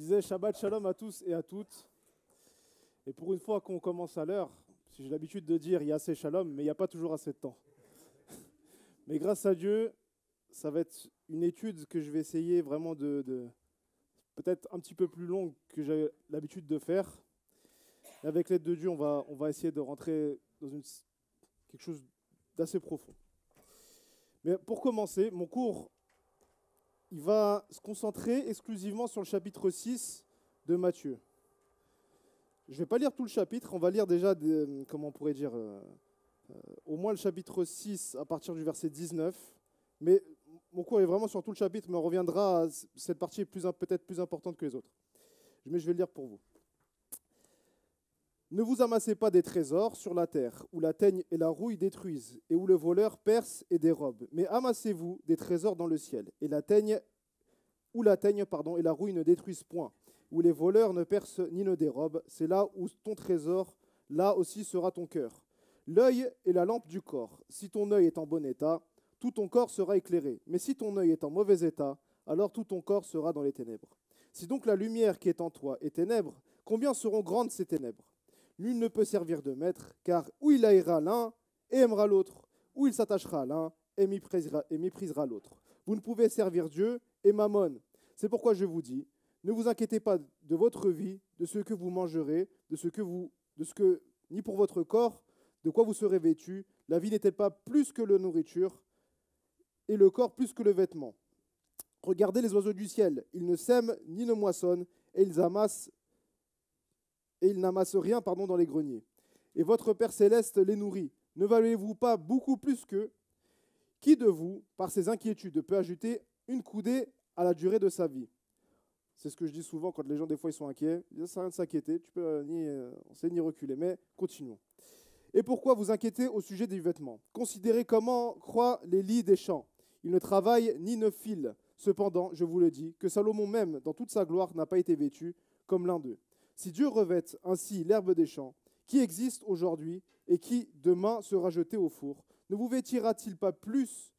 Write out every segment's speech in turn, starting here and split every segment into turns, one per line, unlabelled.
disais Shabbat Shalom à tous et à toutes. Et pour une fois qu'on commence à l'heure, si j'ai l'habitude de dire il y a assez Shalom, mais il n'y a pas toujours assez de temps. Mais grâce à Dieu, ça va être une étude que je vais essayer vraiment de peut-être un petit peu plus longue que j'ai l'habitude de faire. Et avec l'aide de Dieu, on va essayer de rentrer dans quelque chose d'assez profond. Mais pour commencer, mon cours, il va se concentrer exclusivement sur le chapitre 6 de Matthieu. Je ne vais pas lire tout le chapitre, on va lire déjà, comment on pourrait dire, au moins le chapitre 6 à partir du verset 19. Mais mon cours est vraiment sur tout le chapitre, mais on reviendra à cette partie peut-être plus importante que les autres. Mais je vais le lire pour vous. Ne vous amassez pas des trésors sur la terre, où la teigne et la rouille détruisent, et où le voleur perce et dérobe. Mais amassez-vous des trésors dans le ciel, et la teigne et la rouille ne détruisent point, où les voleurs ne percent ni ne dérobent. C'est là où ton trésor, là aussi sera ton cœur. L'œil est la lampe du corps. Si ton œil est en bon état, tout ton corps sera éclairé. Mais si ton œil est en mauvais état, alors tout ton corps sera dans les ténèbres. Si donc la lumière qui est en toi est ténèbres, combien seront grandes ces ténèbres ? Nul ne peut servir de maître, car ou il haïra l'un et aimera l'autre, ou il s'attachera à l'un et méprisera l'autre. Vous ne pouvez servir Dieu et Mammon. C'est pourquoi je vous dis, ne vous inquiétez pas de votre vie, de ce que vous mangerez, ni pour votre corps, de quoi vous serez vêtus. La vie n'est-elle pas plus que la nourriture, et le corps plus que le vêtement ? Regardez les oiseaux du ciel, ils ne sèment ni ne moissonnent, et ils n'amassent rien dans les greniers. Et votre Père céleste les nourrit. Ne valez-vous pas beaucoup plus qu'eux ? Qui de vous, par ses inquiétudes, peut ajouter une coudée à la durée de sa vie ? C'est ce que je dis souvent quand les gens, des fois, ils sont inquiets. Ça sert à rien de s'inquiéter, tu peux on sait ni reculer, mais continuons. Et pourquoi vous inquiétez au sujet des vêtements ? Considérez comment croient les lys des champs. Ils ne travaillent ni ne filent. Cependant, je vous le dis, que Salomon même, dans toute sa gloire, n'a pas été vêtu comme l'un d'eux. Si Dieu revêt ainsi l'herbe des champs, qui existe aujourd'hui et qui demain sera jetée au four, ne vous vêtira-t-il pas plus,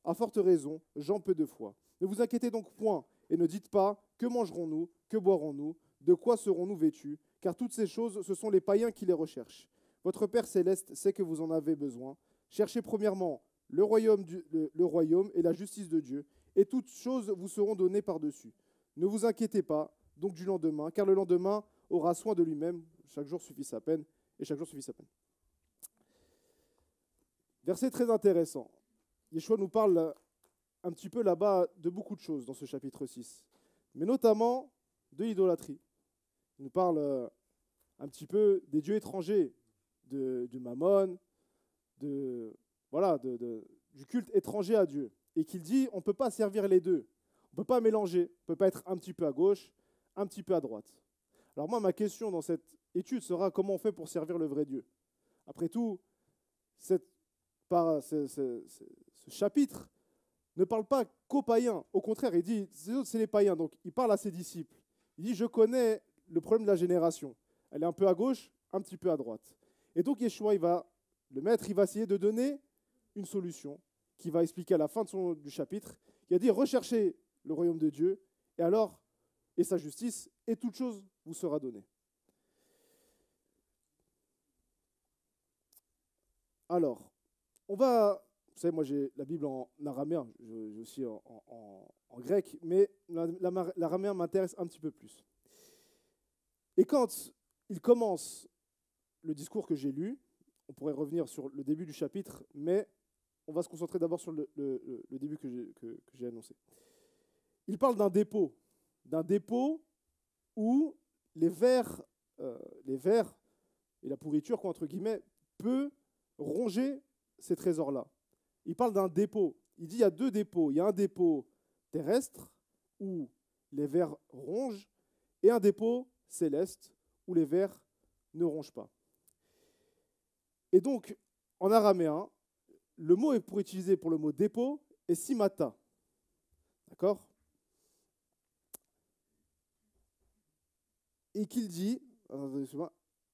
à forte raison, gens peu de foi ? Ne vous inquiétez donc point et ne dites pas « Que mangerons-nous ? Que boirons-nous ? De quoi serons-nous vêtus ?» Car toutes ces choses, ce sont les païens qui les recherchent. Votre Père céleste sait que vous en avez besoin. Cherchez premièrement le royaume et la justice de Dieu, et toutes choses vous seront données par-dessus. Ne vous inquiétez pas donc du lendemain, car le lendemain aura soin de lui-même. Chaque jour suffit sa peine, et chaque jour suffit sa peine. Verset très intéressant. Yeshua nous parle un petit peu là-bas de beaucoup de choses dans ce chapitre 6, mais notamment de l'idolâtrie. Il nous parle un petit peu des dieux étrangers, du mammon, du culte étranger à Dieu. Et qu'il dit, on ne peut pas servir les deux. On ne peut pas mélanger. On ne peut pas être un petit peu à gauche, un petit peu à droite. Alors moi, ma question dans cette étude sera comment on fait pour servir le vrai Dieu. Après tout, ce chapitre ne parle pas qu'aux païens. Au contraire, il dit, c'est les païens. Donc, il parle à ses disciples. Il dit, je connais le problème de la génération. Elle est un peu à gauche, un petit peu à droite. Et donc, Yeshua, le maître, il va essayer de donner une solution qu'il va expliquer à la fin du chapitre. Il a dit, recherchez le royaume de Dieu, et sa justice, et toute chose vous sera donnée. Alors, vous savez, moi j'ai la Bible en araméen, j'ai aussi en grec, mais l'araméen m'intéresse un petit peu plus. Et quand il commence le discours que j'ai lu, on pourrait revenir sur le début du chapitre, mais on va se concentrer d'abord sur le début que j'ai annoncé. Il parle d'un dépôt où les vers et la pourriture, quoi, entre guillemets, peut ronger ces trésors-là. Il parle d'un dépôt. Il dit il y a deux dépôts. Il y a un dépôt terrestre où les vers rongent et un dépôt céleste où les vers ne rongent pas. Et donc, en araméen, le mot pour utiliser pour le mot dépôt est simata. D'accord ? Et qu'il dit,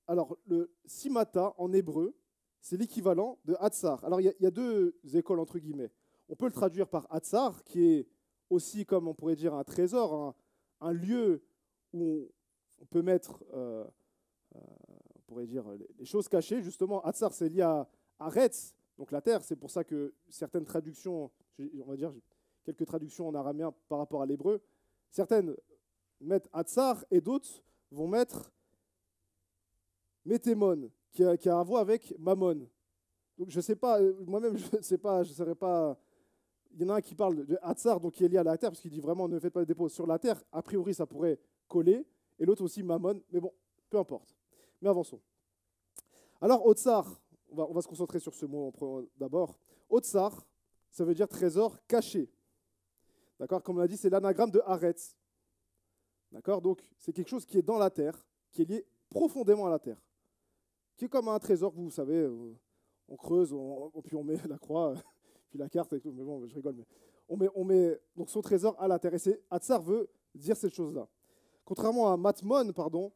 alors le simata en hébreu, c'est l'équivalent de hatsar. Alors il y a deux écoles entre guillemets. On peut le traduire par hatsar, qui est aussi, comme on pourrait dire, un trésor, un lieu où on peut mettre, on pourrait dire, les choses cachées. Justement, Hatzar, c'est lié à Retz, donc la terre. C'est pour ça que certaines traductions, on va dire quelques traductions en araméen par rapport à l'hébreu, certaines mettent Hatzar et d'autres vont mettre Métémon, qui a à voir avec Mammon. Donc je ne sais pas, moi-même je ne sais pas, je ne saurais pas. Il y en a un qui parle de Hatzar, donc qui est lié à la terre, parce qu'il dit vraiment ne faites pas de dépôt sur la terre. A priori, ça pourrait coller. Et l'autre aussi, Mammon. Mais bon, peu importe. Mais avançons. Alors, Otsar, on va se concentrer sur ce mot d'abord. Otsar, ça veut dire trésor caché. D'accord? Comme on l'a dit, c'est l'anagramme de Haaretz. D'accord? Donc, c'est quelque chose qui est dans la terre, qui est lié profondément à la terre. Qui est comme un trésor que vous savez, on creuse, puis on met la croix, puis la carte et tout. Mais bon, je rigole. Mais on met donc son trésor à la terre. Et Hatzar veut dire cette chose-là. Contrairement à Matmon, pardon,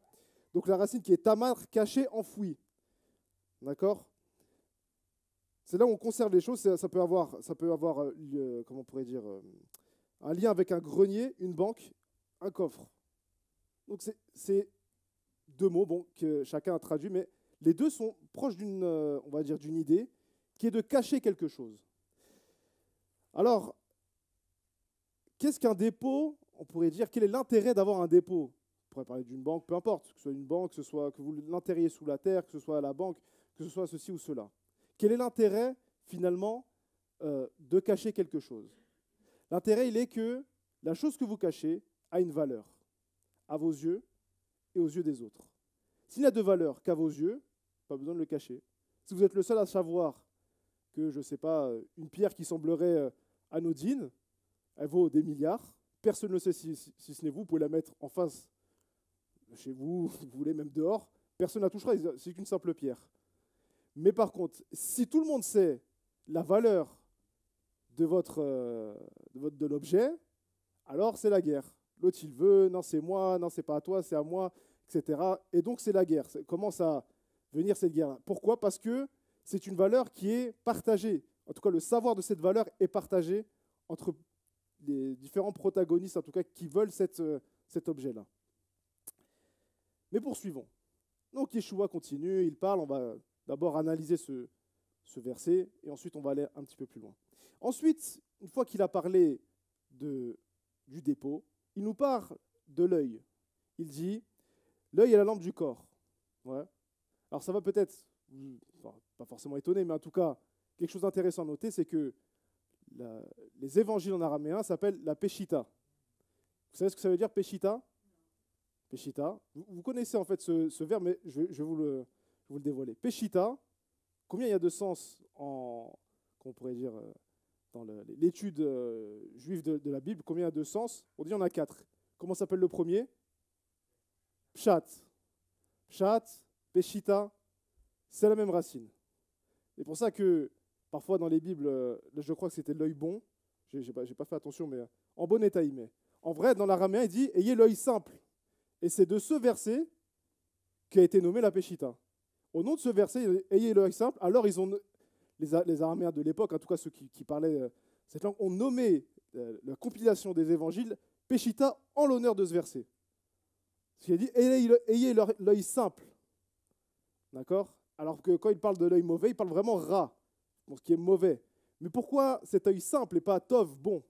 donc la racine qui est tamar, caché, enfoui. D'accord? C'est là où on conserve les choses. Ça peut avoir comment on pourrait dire, un lien avec un grenier, une banque, un coffre. Donc c'est deux mots, bon, que chacun a traduit, mais les deux sont proches d'une, on va dire, d'une idée qui est de cacher quelque chose. Alors, qu'est-ce qu'un dépôt? On pourrait dire, quel est l'intérêt d'avoir un dépôt? On pourrait parler d'une banque, peu importe, que ce soit une banque, que ce soit que vous l'enterriez sous la terre, que ce soit à la banque, que ce soit ceci ou cela. Quel est l'intérêt, finalement, de cacher quelque chose? L'intérêt, il est que la chose que vous cachez a une valeur à vos yeux et aux yeux des autres. S'il n'a de valeur qu'à vos yeux, pas besoin de le cacher. Si vous êtes le seul à savoir que, je ne sais pas, une pierre qui semblerait anodine, elle vaut des milliards, personne ne le sait si ce n'est vous, vous pouvez la mettre en face de chez vous, vous voulez même dehors, personne ne la touchera, c'est qu'une simple pierre. Mais par contre, si tout le monde sait la valeur de l'objet, alors c'est la guerre. L'autre, il veut, non, c'est moi, non, c'est pas à toi, c'est à moi, etc. Et donc, c'est la guerre. Commence à venir cette guerre. Pourquoi? Parce que c'est une valeur qui est partagée. En tout cas, le savoir de cette valeur est partagé entre les différents protagonistes, en tout cas, qui veulent cet objet-là. Mais poursuivons. Donc, Yeshua continue, il parle, on va d'abord analyser ce verset, et ensuite, on va aller un petit peu plus loin. Ensuite, une fois qu'il a parlé du dépôt, il nous parle de l'œil. Il dit, l'œil est la lampe du corps. Ouais. Alors ça va peut-être, pas forcément étonner, mais en tout cas, quelque chose d'intéressant à noter, c'est que les évangiles en araméen s'appellent la Péchita. Vous savez ce que ça veut dire, Péchita? Péchita. Vous connaissez en fait ce verbe, mais je vais vous le dévoiler. Péchita, combien il y a de sens qu'on pourrait dire, dans l'étude juive de la Bible, combien il y a de sens? On dit il y en a 4. Comment s'appelle le premier? Pshat. Pshat, Péchita, c'est la même racine. C'est pour ça que parfois dans les Bibles, je crois que c'était l'œil bon, j'ai pas fait attention, mais en bon état il met. En vrai, dans l'araméen, il dit « ayez l'œil simple ». Et c'est de ce verset qu'a été nommé la Péchita. Au nom de ce verset, « ayez l'œil simple », alors ils ont, les araméens de l'époque, en tout cas ceux qui parlaient cette langue, ont nommé la compilation des évangiles Péchita en l'honneur de ce verset. Il a dit « ayez l'œil simple ». D'accord? Alors que quand il parle de l'œil mauvais, il parle vraiment rat, bon, ce qui est mauvais. Mais pourquoi cet œil simple et pas tov, bon?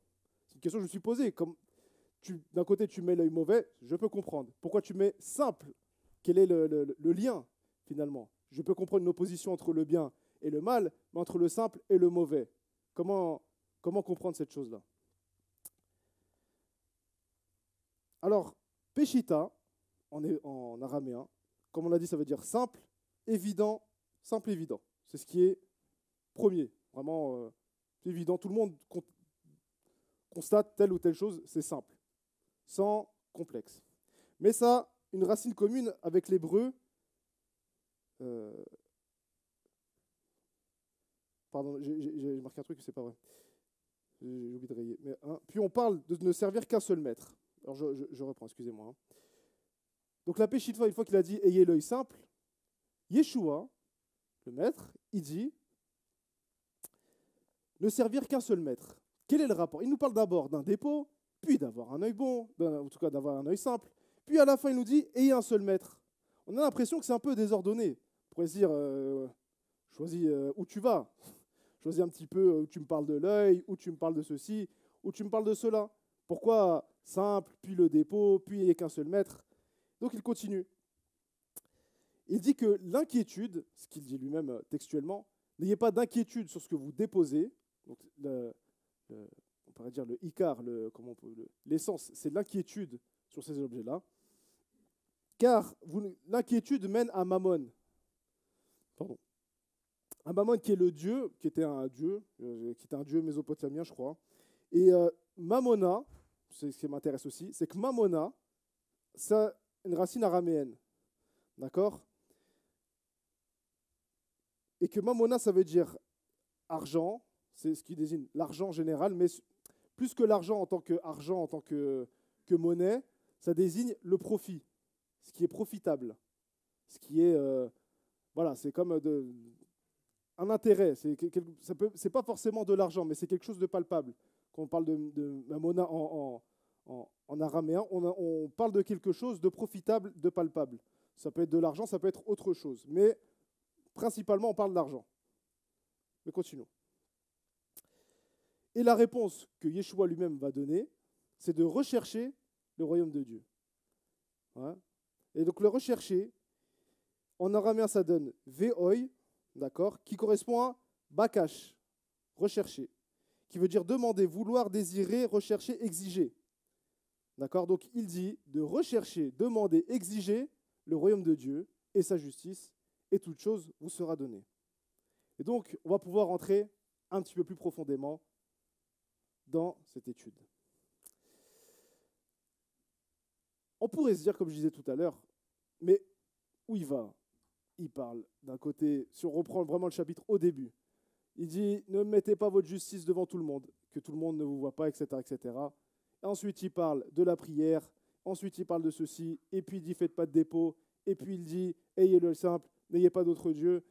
C'est une question que je me suis posée. D'un côté, tu mets l'œil mauvais, je peux comprendre. Pourquoi tu mets simple? Quel est le lien, finalement? Je peux comprendre une opposition entre le bien et le mal, mais entre le simple et le mauvais. Comment comprendre cette chose-là? Alors, Péchita, en araméen, comme on l'a dit, ça veut dire simple, évident, simple, évident. C'est ce qui est premier. Vraiment évident. Tout le monde constate telle ou telle chose, c'est simple, sans complexe. Mais ça a une racine commune avec l'hébreu. Pardon, j'ai marqué un truc, c'est pas vrai. J'ai oublié de rayer. Mais, puis on parle de ne servir qu'un seul maître. Alors je reprends, excusez-moi. Donc la Péchita, une fois qu'il a dit « ayez l'œil simple », Yeshua, le maître, il dit ne servir qu'un seul maître. Quel est le rapport? Il nous parle d'abord d'un dépôt, puis d'avoir un œil bon, en tout cas d'avoir un œil simple. Puis à la fin, il nous dit, ayez un seul maître. On a l'impression que c'est un peu désordonné. On pourrait se dire, choisis où tu vas. Choisis un petit peu où tu me parles de l'œil, où tu me parles de ceci, où tu me parles de cela. Pourquoi simple, puis le dépôt, puis il n'y a qu'un seul maître? Donc il continue. Il dit que l'inquiétude, ce qu'il dit lui-même textuellement, n'ayez pas d'inquiétude sur ce que vous déposez. Donc on pourrait dire le icar, l'essence, c'est l'inquiétude sur ces objets-là. Car l'inquiétude mène à Mammon. Pardon. Un Mammon qui est le dieu, qui était un dieu mésopotamien, je crois. Et Mammona, c'est ce qui m'intéresse aussi, c'est que Mammona, c'est une racine araméenne. D'accord? Et que Mammona, ça veut dire argent, c'est ce qui désigne l'argent en général, mais plus que l'argent en tant que monnaie, ça désigne le profit, ce qui est profitable, ce qui est, voilà, c'est comme un intérêt. C'est pas forcément de l'argent, mais c'est quelque chose de palpable. Quand on parle de Mammona en araméen, on parle de quelque chose de profitable, de palpable. Ça peut être de l'argent, ça peut être autre chose, mais principalement, on parle d'argent. Mais continuons. Et la réponse que Yeshua lui-même va donner, c'est de rechercher le royaume de Dieu. Ouais. Et donc le rechercher, en araméen, ça donne ve'oi, d'accord, qui correspond à bakash, rechercher, qui veut dire demander, vouloir, désirer, rechercher, exiger. D'accord? Donc il dit de rechercher, demander, exiger le royaume de Dieu et sa justice, et toute chose vous sera donnée. Et donc, on va pouvoir entrer un petit peu plus profondément dans cette étude. On pourrait se dire, comme je disais tout à l'heure, mais où il va? Il parle d'un côté, si on reprend vraiment le chapitre au début, il dit, ne mettez pas votre justice devant tout le monde, que tout le monde ne vous voit pas, etc., etc. Ensuite, il parle de la prière, ensuite, il parle de ceci, et puis il dit, faites pas de dépôt, et puis il dit, ayez le simple, n'ayez pas d'autre Dieu.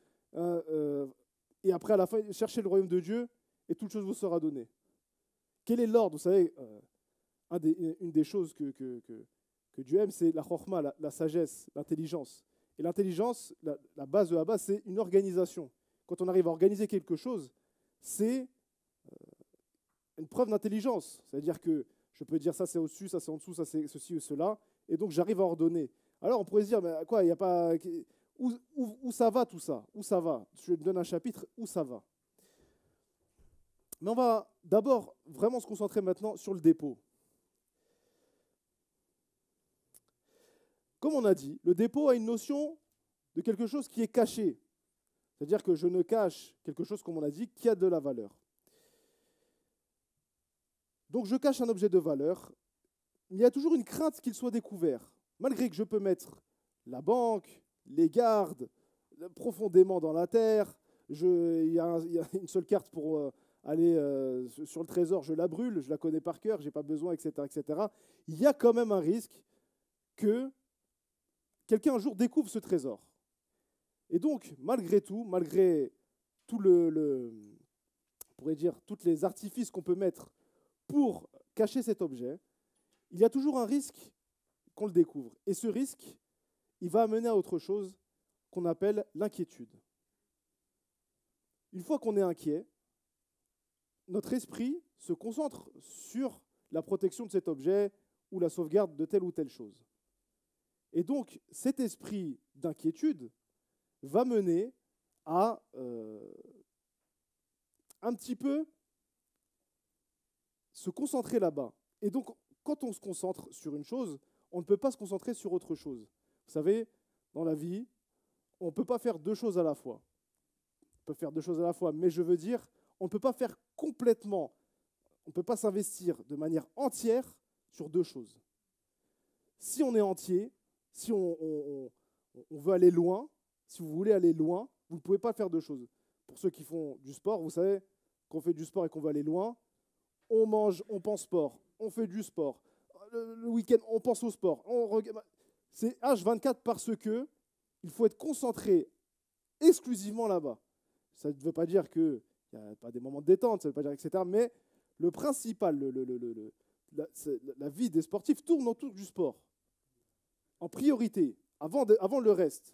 Et après, à la fin, cherchez le royaume de Dieu, et toute chose vous sera donnée. Quel est l'ordre? Vous savez, une des choses que Dieu aime, c'est la chokhma, la sagesse, l'intelligence. Et l'intelligence, la base de la base, c'est une organisation. Quand on arrive à organiser quelque chose, c'est une preuve d'intelligence. C'est-à-dire que je peux dire ça c'est au-dessus, ça c'est en dessous, ça c'est ceci ou cela, et donc j'arrive à ordonner. Alors on pourrait se dire, mais quoi, il n'y a pas... Où ça va tout ça? Où ça va? Je donne un chapitre, où ça va? Mais on va d'abord vraiment se concentrer maintenant sur le dépôt. Comme on a dit, le dépôt a une notion de quelque chose qui est caché. C'est-à-dire que je ne cache quelque chose, comme on a dit, qui a de la valeur. Donc je cache un objet de valeur, mais il y a toujours une crainte qu'il soit découvert. Malgré que je peux mettre la banque, les gardes, profondément dans la terre, il y a une seule carte pour aller sur le trésor, je la brûle, je la connais par cœur, je n'ai pas besoin, etc., etc. Il y a quand même un risque que quelqu'un un jour découvre ce trésor. Et donc, malgré tout on pourrait dire, tous les artifices qu'on peut mettre pour cacher cet objet, il y a toujours un risque qu'on le découvre. Et ce risque, il va amener à autre chose qu'on appelle l'inquiétude. Une fois qu'on est inquiet, notre esprit se concentre sur la protection de cet objet ou la sauvegarde de telle ou telle chose. Et donc, cet esprit d'inquiétude va mener à un petit peu se concentrer là-bas. Et donc, quand on se concentre sur une chose, on ne peut pas se concentrer sur autre chose. Vous savez, dans la vie, on ne peut pas faire deux choses à la fois. On peut faire deux choses à la fois, mais je veux dire, on ne peut pas faire complètement, on ne peut pas s'investir de manière entière sur deux choses. Si on est entier, si on veut aller loin, si vous voulez aller loin, vous ne pouvez pas faire deux choses. Pour ceux qui font du sport, vous savez, quand on fait du sport et qu'on veut aller loin, on mange, on pense sport, on fait du sport. Le week-end, on pense au sport. C'est H24 parce que il faut être concentré exclusivement là-bas. Ça ne veut pas dire qu'il n'y a pas des moments de détente, ça ne veut pas dire etc. Mais le principal, la vie des sportifs tourne autour du sport. en priorité, avant le reste.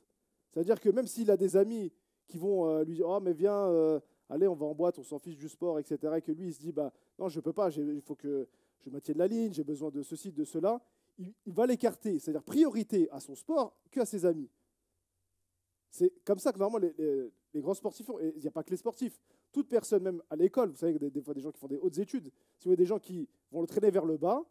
C'est-à-dire que même s'il a des amis qui vont lui dire « Oh, mais viens, allez, on va en boîte, on s'en fiche du sport, etc. » et que lui, il se dit bah, « Non, je ne peux pas, il faut que je me tienne la ligne, j'ai besoin de ceci, de cela. » Il va l'écarter, c'est-à-dire priorité à son sport qu'à ses amis. C'est comme ça que normalement les grands sportifs font. Et il n'y a pas que les sportifs. Toute personne, même à l'école, vous savez, des fois des gens qui font des hautes études, si vous voyez des gens qui vont le traîner vers le bas,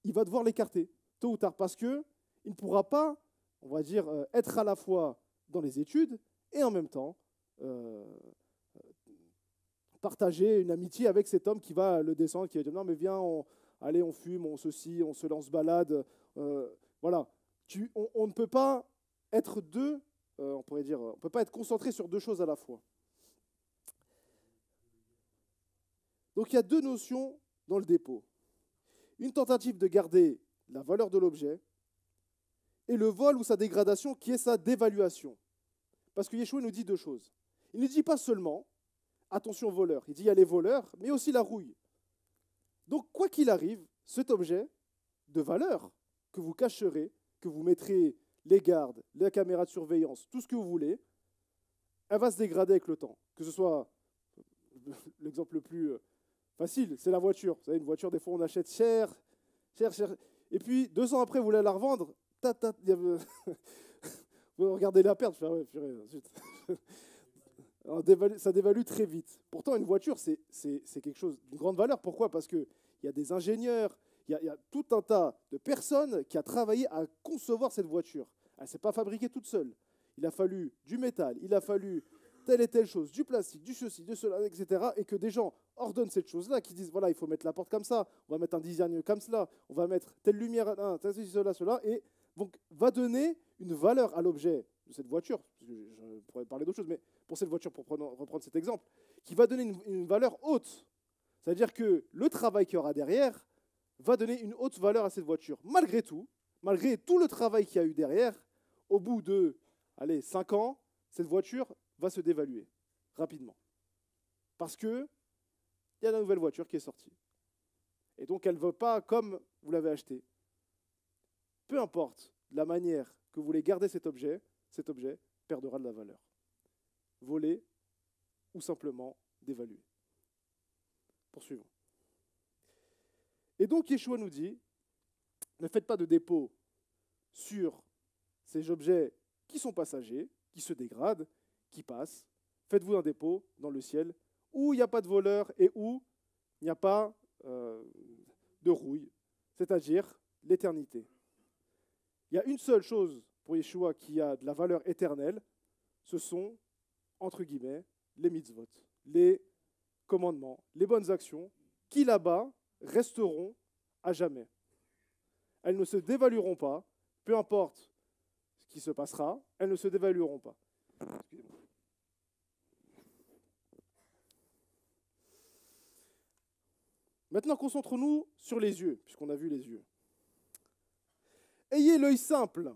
il va devoir l'écarter, tôt ou tard, parce qu'il ne pourra pas, on va dire, être à la fois dans les études et en même temps partager une amitié avec cet homme qui va le descendre, qui va dire non mais viens, allez on fume, on ceci, on se lance balade. Voilà. On ne peut pas être deux, on pourrait dire, on ne peut pas être concentré sur deux choses à la fois. Donc il y a deux notions dans le dépôt. Une tentative de garder la valeur de l'objet et le vol ou sa dégradation qui est sa dévaluation. Parce que Yeshua nous dit deux choses. Il ne dit pas seulement attention voleur, il dit il y a les voleurs, mais aussi la rouille. Donc quoi qu'il arrive, cet objet de valeur que vous cacherez, que vous mettrez les gardes, la caméra de surveillance, tout ce que vous voulez, elle va se dégrader avec le temps. Que ce soit, l'exemple le plus facile, c'est la voiture. Vous savez, une voiture, des fois, on achète cher. Et puis, 2 ans après, vous voulez la revendre. Vous regardez la perte. Ouais, ça dévalue très vite. Pourtant, une voiture, c'est quelque chose d'une grande valeur. Pourquoi? Parce qu'il y a des ingénieurs, il y a tout un tas de personnes qui ont travaillé à concevoir cette voiture. Elle ne s'est pas fabriquée toute seule. Il a fallu du métal, il a fallu telle et telle chose, du plastique, du ceci, de cela, etc. Et que des gens ordonnent cette chose-là, qui disent, voilà, il faut mettre la porte comme ça, on va mettre un design comme cela, on va mettre telle lumière, cela, et donc va donner une valeur à l'objet de cette voiture. Je pourrais parler d'autre chose, mais pour cette voiture, pour reprendre cet exemple, qui va donner une valeur haute. C'est-à-dire que le travail qu'il y aura derrière va donner une haute valeur à cette voiture. Malgré tout le travail qu'il y a eu derrière, au bout de 5 ans, cette voiture va se dévaluer rapidement. Parce qu'il y a la nouvelle voiture qui est sortie. Et donc, elle ne veut pas comme vous l'avez acheté. Peu importe la manière que vous voulez garder cet objet perdra de la valeur. Volé ou simplement dévalué. Poursuivons. Et donc, Yeshua nous dit, ne faites pas de dépôt sur ces objets qui sont passagers, qui se dégradent, qui passent. Faites-vous un dépôt dans le ciel où il n'y a pas de voleurs et où il n'y a pas de rouille, c'est-à-dire l'éternité. Il y a une seule chose pour Yeshua qui a de la valeur éternelle, ce sont, entre guillemets, les mitzvot, les commandements, les bonnes actions, qui là-bas resteront à jamais. Elles ne se dévalueront pas, peu importe ce qui se passera, elles ne se dévalueront pas. Excusez-moi. Maintenant, concentrons-nous sur les yeux, puisqu'on a vu les yeux. Ayez l'œil simple.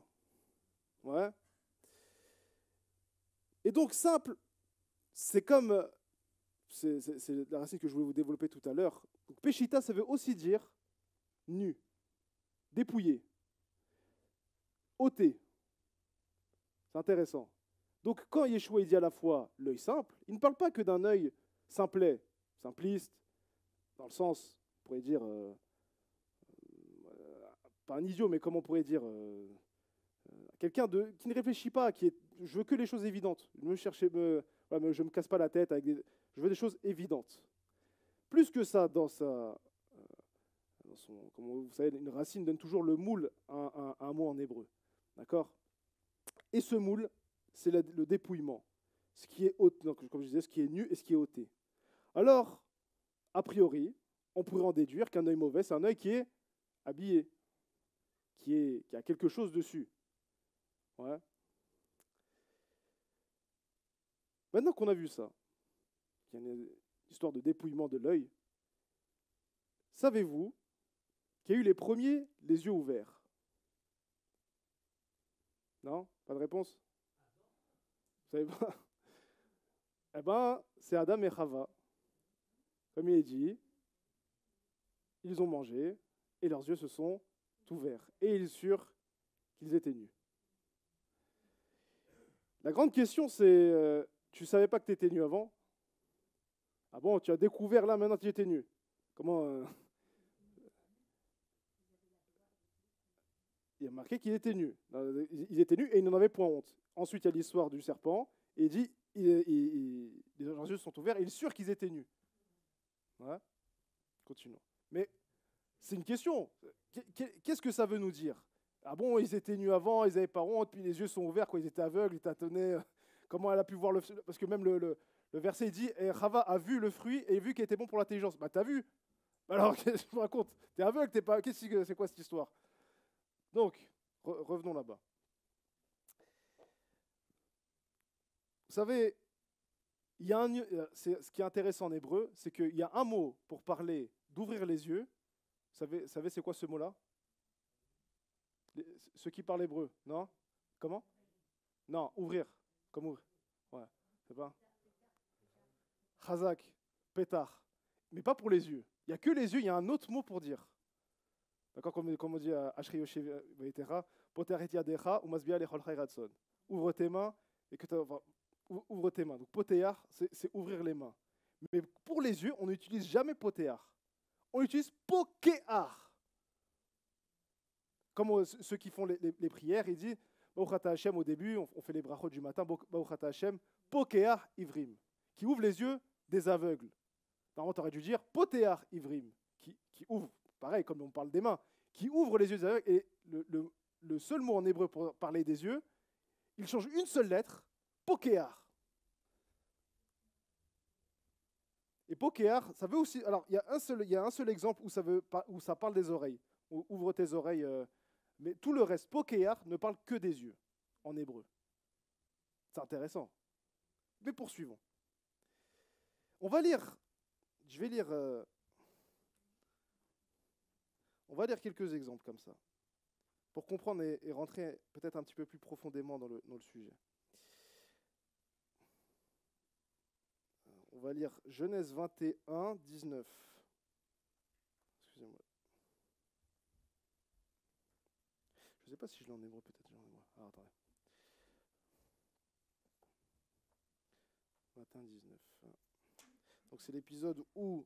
Ouais. Et donc, simple, c'est comme, c'est la racine que je voulais vous développer tout à l'heure. Donc, Péchita, ça veut aussi dire nu, dépouillé, ôté. C'est intéressant. Donc, quand Yeshua dit à la fois l'œil simple, il ne parle pas que d'un œil simplet, simpliste, dans le sens, on pourrait dire, pas un idiot, mais comment on pourrait dire, quelqu'un qui ne réfléchit pas, je veux que les choses évidentes. Je ne me casse pas la tête, je veux des choses évidentes. Plus que ça, comme vous savez, une racine donne toujours le moule à un mot en hébreu. D'accord? Et ce moule, c'est le dépouillement. Ce qui est ôté, donc, comme je disais, ce qui est nu et ce qui est ôté. Alors, a priori, on pourrait en déduire qu'un œil mauvais, c'est un œil qui est habillé, qui a quelque chose dessus. Ouais. Maintenant qu'on a vu ça, qu'il y a une histoire de dépouillement de l'œil, savez-vous qu'il y a eu les premiers les yeux ouverts? Non? Pas de réponse? Vous savez pas? Eh bien, c'est Adam et Chava. Comme il est dit, ils ont mangé et leurs yeux se sont ouverts. Et ils surent qu'ils étaient nus. La grande question, c'est, tu ne savais pas que tu étais nu avant? Ah bon, tu as découvert là, maintenant tu étais nu. Comment Il y a marqué qu'il était nu. Il était nu et il n'en avait point honte. Ensuite, il y a l'histoire du serpent, et il dit, leurs yeux sont ouverts, et il est sûr qu'ils étaient nus. Voilà. Continuons. Mais c'est une question. Qu'est-ce que ça veut nous dire? Ah bon, ils étaient nus avant, ils n'avaient pas honte, puis les yeux sont ouverts, quoi, ils étaient aveugles, ils tâtonnaient. Comment elle a pu voir le... Parce que même le verset dit, et Rava a vu le fruit et vu qu'il était bon pour l'intelligence. Bah t'as vu. Alors, qu'est-ce que je me raconte? T'es aveugle, t'es pas... C'est quoi cette histoire? Donc, revenons là-bas. Vous savez, il y a ce qui est intéressant en hébreu, c'est qu'il y a un mot pour parler d'ouvrir les yeux. Vous savez c'est quoi ce mot-là? Ceux qui parlent hébreu, non? Comment? Non, ouvrir. Comme ouvrir. Ouais, c'est pas? Chazak, pétard. Mais pas pour les yeux. Il n'y a que les yeux, il y a un autre mot pour dire. D'accord, comme on dit à Ashri Yoshevitera, Poter et Yadecha, ou Masbia lechol chayratson. Ouvre tes mains, et que ouvre tes mains. Donc potéar, c'est ouvrir les mains. Mais pour les yeux, on n'utilise jamais potéar. On utilise pokéar. Comme ceux qui font les prières, ils disent Baruch Hashem au début, on fait les brachot du matin, Baruch Hashem, pokéar ivrim, qui ouvre les yeux des aveugles. Normalement, tu aurais dû dire potéar ivrim, qui ouvre, pareil, comme on parle des mains, qui ouvre les yeux des aveugles. Et le seul mot en hébreu pour parler des yeux, il change une seule lettre, pokéar. Et pokéar, ça veut aussi. Alors, il y a un seul exemple où ça parle des oreilles. Ouvre tes oreilles. Mais tout le reste, pokéar, ne parle que des yeux, en hébreu. C'est intéressant. Mais poursuivons. On va lire. Je vais lire. On va lire quelques exemples comme ça, pour comprendre et rentrer peut-être un petit peu plus profondément dans le sujet. On va lire Genèse 21, 19. Excusez-moi. Je ne sais pas si je l'ai en hébreu, peut-être. Ah, attendez. 21, 19. Donc c'est l'épisode où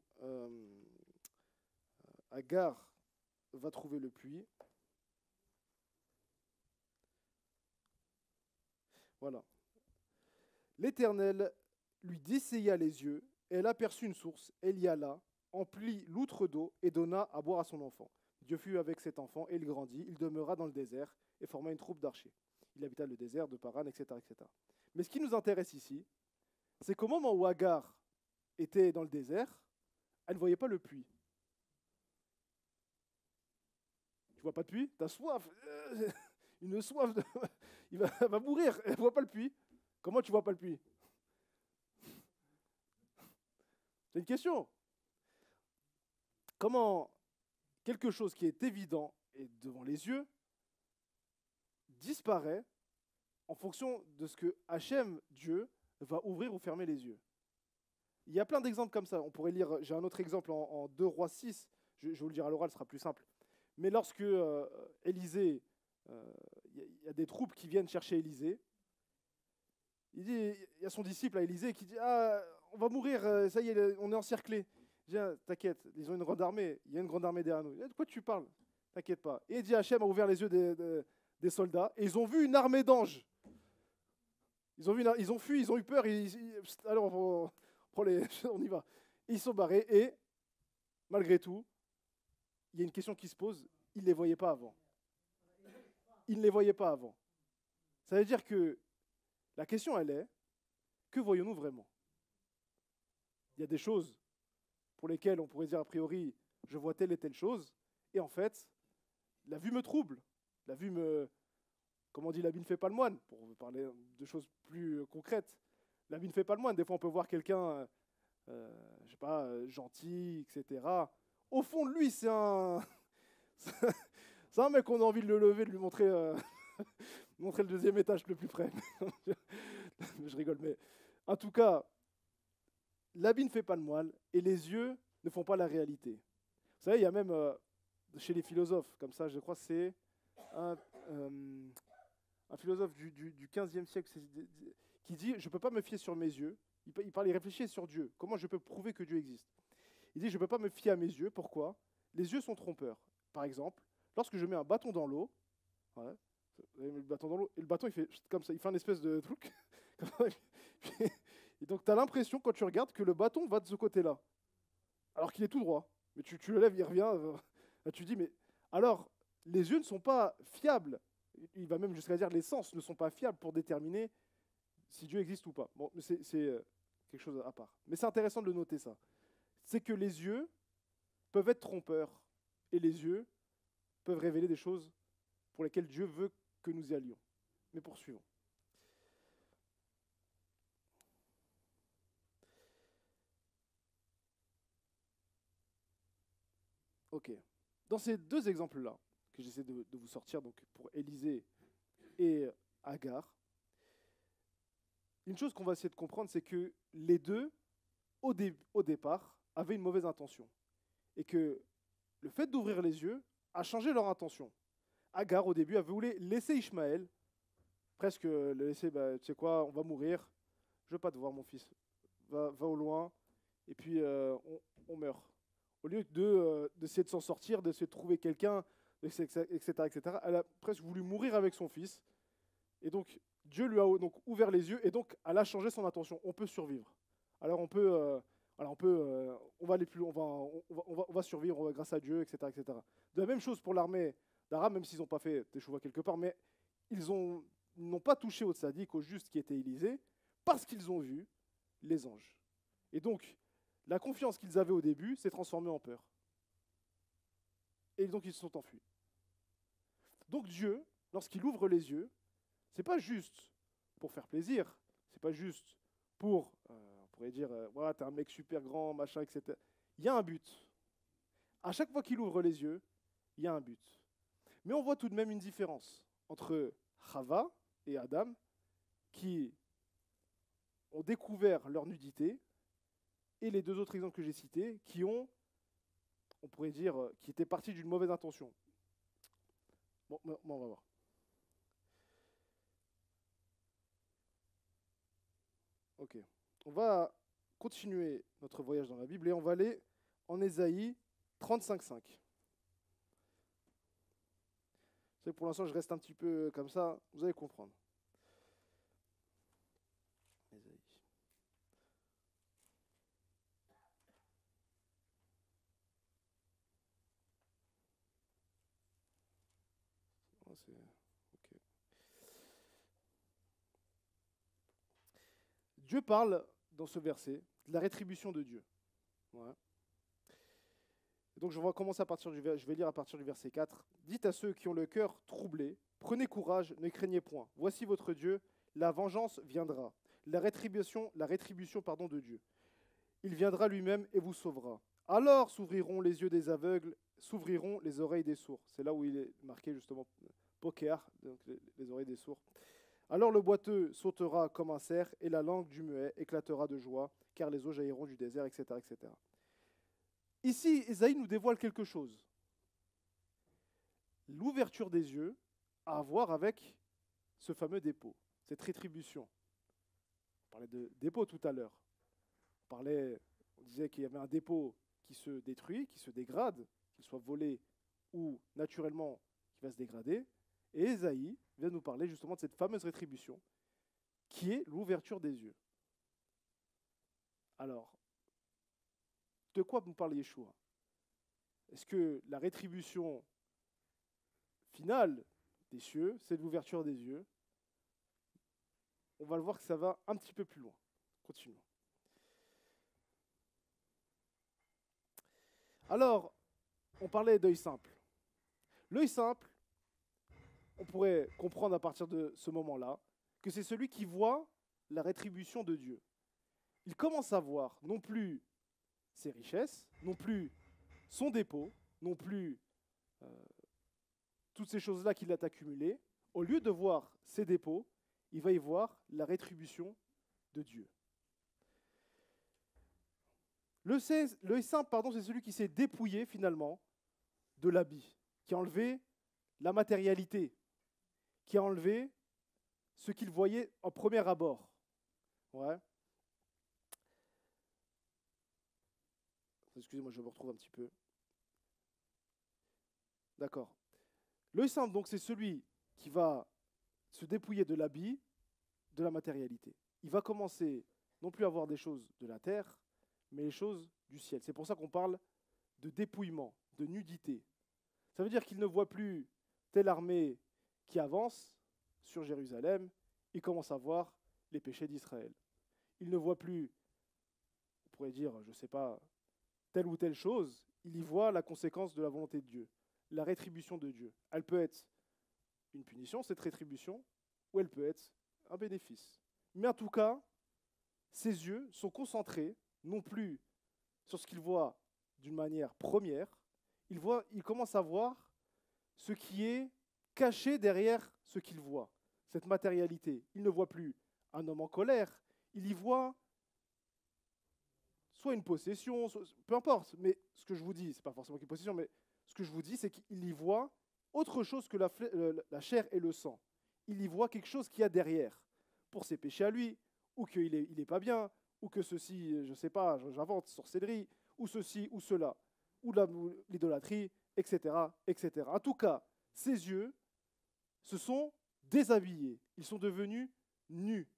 Agar va trouver le puits. Voilà. L'Éternel lui dessaya les yeux, et elle aperçut une source. Elle y alla, emplit l'outre d'eau et donna à boire à son enfant. Dieu fut avec cet enfant et il grandit. Il demeura dans le désert et forma une troupe d'archers. Il habita le désert de Paran, etc., etc. Mais ce qui nous intéresse ici, c'est qu'au moment où Agar était dans le désert, elle ne voyait pas le puits. Tu vois pas de puits? Tu as soif. Une soif. Elle va mourir. Elle ne voit pas le puits. Comment tu ne vois pas le puits? C'est une question. Comment quelque chose qui est évident et devant les yeux disparaît en fonction de ce que Hachem, Dieu, va ouvrir ou fermer les yeux? Il y a plein d'exemples comme ça. On pourrait lire, j'ai un autre exemple en 2 Rois 6, je vais vous le dire à l'oral, ce sera plus simple. Mais lorsque Élisée, il y a des troupes qui viennent chercher Élisée, il y a son disciple à Élisée qui dit « Ah, on va mourir, ça y est, on est encerclés. » Il dit ah, « T'inquiète, ils ont une grande armée, il y a une grande armée derrière nous. » De quoi tu parles? T'inquiète pas. Et il dit Hachem a ouvert les yeux des soldats et ils ont vu une armée d'anges. Ils ont fui, ils ont eu peur. Alors on y va. Et ils sont barrés et malgré tout, il y a une question qui se pose, ils ne les voyaient pas avant. Ils ne les voyaient pas avant. Ça veut dire que la question, elle est, que voyons-nous vraiment? Il y a des choses pour lesquelles on pourrait dire a priori, je vois telle et telle chose, et en fait, la vue me trouble. La vue me... Comme on dit, l'habit ne fait pas le moine, pour parler de choses plus concrètes. L'habit ne fait pas le moine. Des fois, on peut voir quelqu'un, je sais pas, gentil, etc. Au fond de lui, c'est un mec qu'on a envie de le lever, de lui montrer, montrer le deuxième étage le plus près. Je rigole, mais en tout cas, l'habit ne fait pas le moine et les yeux ne font pas la réalité. Vous savez, il y a même chez les philosophes, comme ça, je crois que c'est un philosophe du 15e siècle qui dit « Je ne peux pas me fier sur mes yeux ». Il réfléchit sur Dieu. Comment je peux prouver que Dieu existe? Il dit « Je ne peux pas me fier à mes yeux. Pourquoi? Les yeux sont trompeurs. Par exemple, lorsque je mets un bâton dans l'eau, ouais, le bâton dans l'eau, et le bâton il fait comme ça, il fait un espèce de truc. Et donc tu as l'impression quand tu regardes que le bâton va de ce côté-là, alors qu'il est tout droit. Mais tu le lèves, il revient. Là, tu dis, mais alors, les yeux ne sont pas fiables. Il va même jusqu'à dire les sens ne sont pas fiables pour déterminer si Dieu existe ou pas. Bon, c'est quelque chose à part. Mais c'est intéressant de le noter, ça. C'est que les yeux peuvent être trompeurs et les yeux peuvent révéler des choses pour lesquelles Dieu veut que nous y allions. Mais poursuivons. Ok. Dans ces deux exemples-là, que j'essaie de vous sortir, donc pour Élisée et Agar, une chose qu'on va essayer de comprendre, c'est que les deux, au départ, avaient une mauvaise intention. Et que le fait d'ouvrir les yeux a changé leur intention. Agar, au début, avait voulu laisser Ishmaël, presque le laisser, tu sais quoi, on va mourir, je veux pas te voir, mon fils, va au loin, et puis on meurt. Au lieu d'essayer de s'en sortir, d'essayer de trouver quelqu'un, etc., etc., elle a presque voulu mourir avec son fils. Et donc, Dieu lui a donc ouvert les yeux, et donc elle a changé son intention. On peut survivre. Alors on va aller plus, on va survivre grâce à Dieu, etc., etc. De la même chose pour l'armée d'Aram, même s'ils n'ont pas fait Teshuva quelque part, mais ils n'ont pas touché au tzaddik, au juste qui était Élisée, parce qu'ils ont vu les anges. Et donc, la confiance qu'ils avaient au début s'est transformée en peur. Et donc, ils se sont enfuis. Donc Dieu, lorsqu'il ouvre les yeux, c'est pas juste pour faire plaisir, c'est pas juste pour, on pourrait dire, voilà, t'es un mec super grand, machin, etc. Il y a un but. À chaque fois qu'il ouvre les yeux, il y a un but. Mais on voit tout de même une différence entre Chava et Adam, qui ont découvert leur nudité, et les deux autres exemples que j'ai cités, qui ont, on pourrait dire, qui étaient partis d'une mauvaise intention. Bon, on va voir. Ok. On va continuer notre voyage dans la Bible et on va aller en Ésaïe 35,5. Je sais que pour l'instant, je reste un petit peu comme ça, vous allez comprendre. Ésaïe. Oh, okay. Dieu parle dans ce verset de la rétribution de Dieu. Ouais. Donc je vais commencer je vais lire à partir du verset 4. Dites à ceux qui ont le cœur troublé, prenez courage, ne craignez point. Voici votre Dieu, la vengeance viendra, la rétribution de Dieu. Il viendra lui-même et vous sauvera. Alors s'ouvriront les yeux des aveugles, s'ouvriront les oreilles des sourds. C'est là où il est marqué justement poker, donc les oreilles des sourds. Alors le boiteux sautera comme un cerf et la langue du muet éclatera de joie, car les eaux jailliront du désert, etc., etc. Ici, Ésaïe nous dévoile quelque chose. L'ouverture des yeux a à voir avec ce fameux dépôt, cette rétribution. On parlait de dépôt tout à l'heure. On disait qu'il y avait un dépôt qui se détruit, qui se dégrade, qu'il soit volé ou naturellement qui va se dégrader. Et Ésaïe vient nous parler justement de cette fameuse rétribution qui est l'ouverture des yeux. Alors, de quoi nous parle Yeshua? Est-ce que la rétribution finale des cieux, c'est l'ouverture des yeux? On va le voir que ça va un petit peu plus loin. Continuons. Alors, on parlait d'œil simple. L'œil simple, on pourrait comprendre à partir de ce moment-là que c'est celui qui voit la rétribution de Dieu. Il commence à voir non plus ses richesses, non plus son dépôt, non plus toutes ces choses-là qu'il a accumulées. Au lieu de voir ses dépôts, il va y voir la rétribution de Dieu. L'œil simple, c'est celui qui s'est dépouillé finalement de l'habit, qui a enlevé la matérialité, qui a enlevé ce qu'il voyait en premier abord. Ouais. Excusez-moi, je me retrouve un petit peu. D'accord. L'œil simple, donc, c'est celui qui va se dépouiller de l'habit, de la matérialité. Il va commencer non plus à voir des choses de la terre, mais les choses du ciel. C'est pour ça qu'on parle de dépouillement, de nudité. Ça veut dire qu'il ne voit plus telle armée qui avance sur Jérusalem, il commence à voir les péchés d'Israël. Il ne voit plus, on pourrait dire, je ne sais pas, telle ou telle chose, il y voit la conséquence de la volonté de Dieu, la rétribution de Dieu. Elle peut être une punition, cette rétribution, ou elle peut être un bénéfice. Mais en tout cas, ses yeux sont concentrés non plus sur ce qu'il voit d'une manière première, il commence à voir ce qui est caché derrière ce qu'il voit, cette matérialité. Il ne voit plus un homme en colère, il y voit soit une possession, peu importe, mais ce que je vous dis, ce n'est pas forcément une possession, mais ce que je vous dis, c'est qu'il y voit autre chose que la chair et le sang. Il y voit quelque chose qu'il y a derrière, pour ses péchés à lui, ou qu'il n'est pas bien, ou que ceci, je ne sais pas, j'invente, sorcellerie, ou ceci, ou cela, ou l'idolâtrie, etc., etc. En tout cas, ses yeux se sont déshabillés, ils sont devenus nus.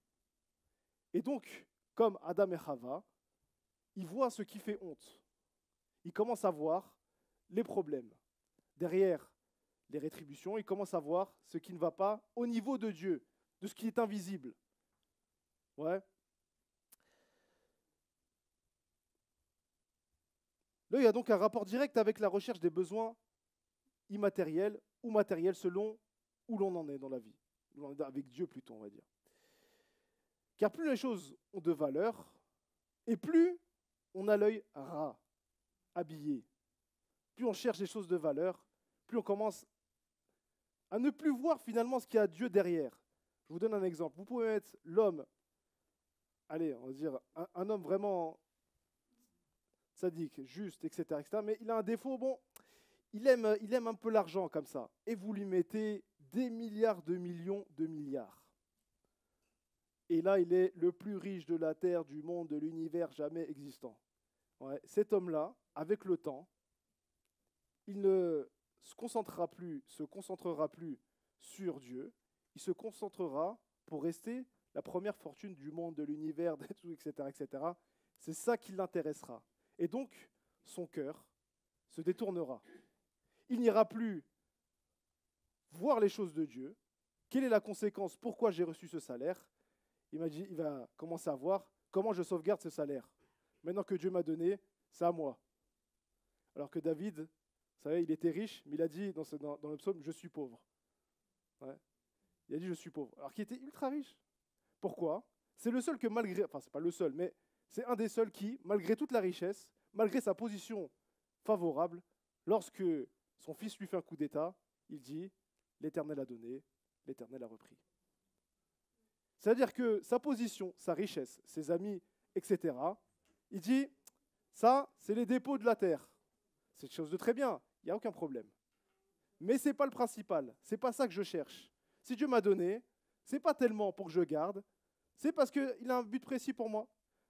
Et donc, comme Adam et Chava, il voit ce qui fait honte. Il commence à voir les problèmes. Derrière les rétributions, il commence à voir ce qui ne va pas au niveau de Dieu, de ce qui est invisible. Ouais. L'œil a donc un rapport direct avec la recherche des besoins immatériels ou matériels selon où l'on en est dans la vie. Avec Dieu plutôt, on va dire. Car plus les choses ont de valeur, et plus on a l'œil ras, habillé. Plus on cherche des choses de valeur, plus on commence à ne plus voir finalement ce qu'il y a Dieu derrière. Je vous donne un exemple. Vous pouvez être l'homme, allez, on va dire, un homme vraiment sadique, juste, etc., etc., mais il a un défaut, bon, il aime un peu l'argent comme ça. Et vous lui mettez des milliards de millions de milliards. Et là, il est le plus riche de la Terre, du monde, de l'univers jamais existant. Ouais, cet homme-là, avec le temps, il ne se concentrera plus sur Dieu, il se concentrera pour rester la première fortune du monde, de l'univers, etc., etc. C'est ça qui l'intéressera. Et donc, son cœur se détournera. Il n'ira plus voir les choses de Dieu. Quelle est la conséquence? Pourquoi j'ai reçu ce salaire? Il va commencer à voir comment je sauvegarde ce salaire. Maintenant que Dieu m'a donné, c'est à moi. Alors que David, vous savez, il était riche, mais il a dit dans le psaume, je suis pauvre. Ouais. Il a dit, je suis pauvre. Alors qu'il était ultra riche. Pourquoi? C'est le seul que malgré, enfin, c'est pas le seul, mais c'est un des seuls qui, malgré toute la richesse, malgré sa position favorable, lorsque son fils lui fait un coup d'État, il dit, l'Éternel a donné, l'Éternel a repris. C'est-à-dire que sa position, sa richesse, ses amis, etc., il dit, ça, c'est les dépôts de la terre. C'est quelque chose de très bien, il n'y a aucun problème. Mais ce n'est pas le principal, ce n'est pas ça que je cherche. Si Dieu m'a donné, ce n'est pas tellement pour que je garde, c'est parce qu'il a un but précis pour moi.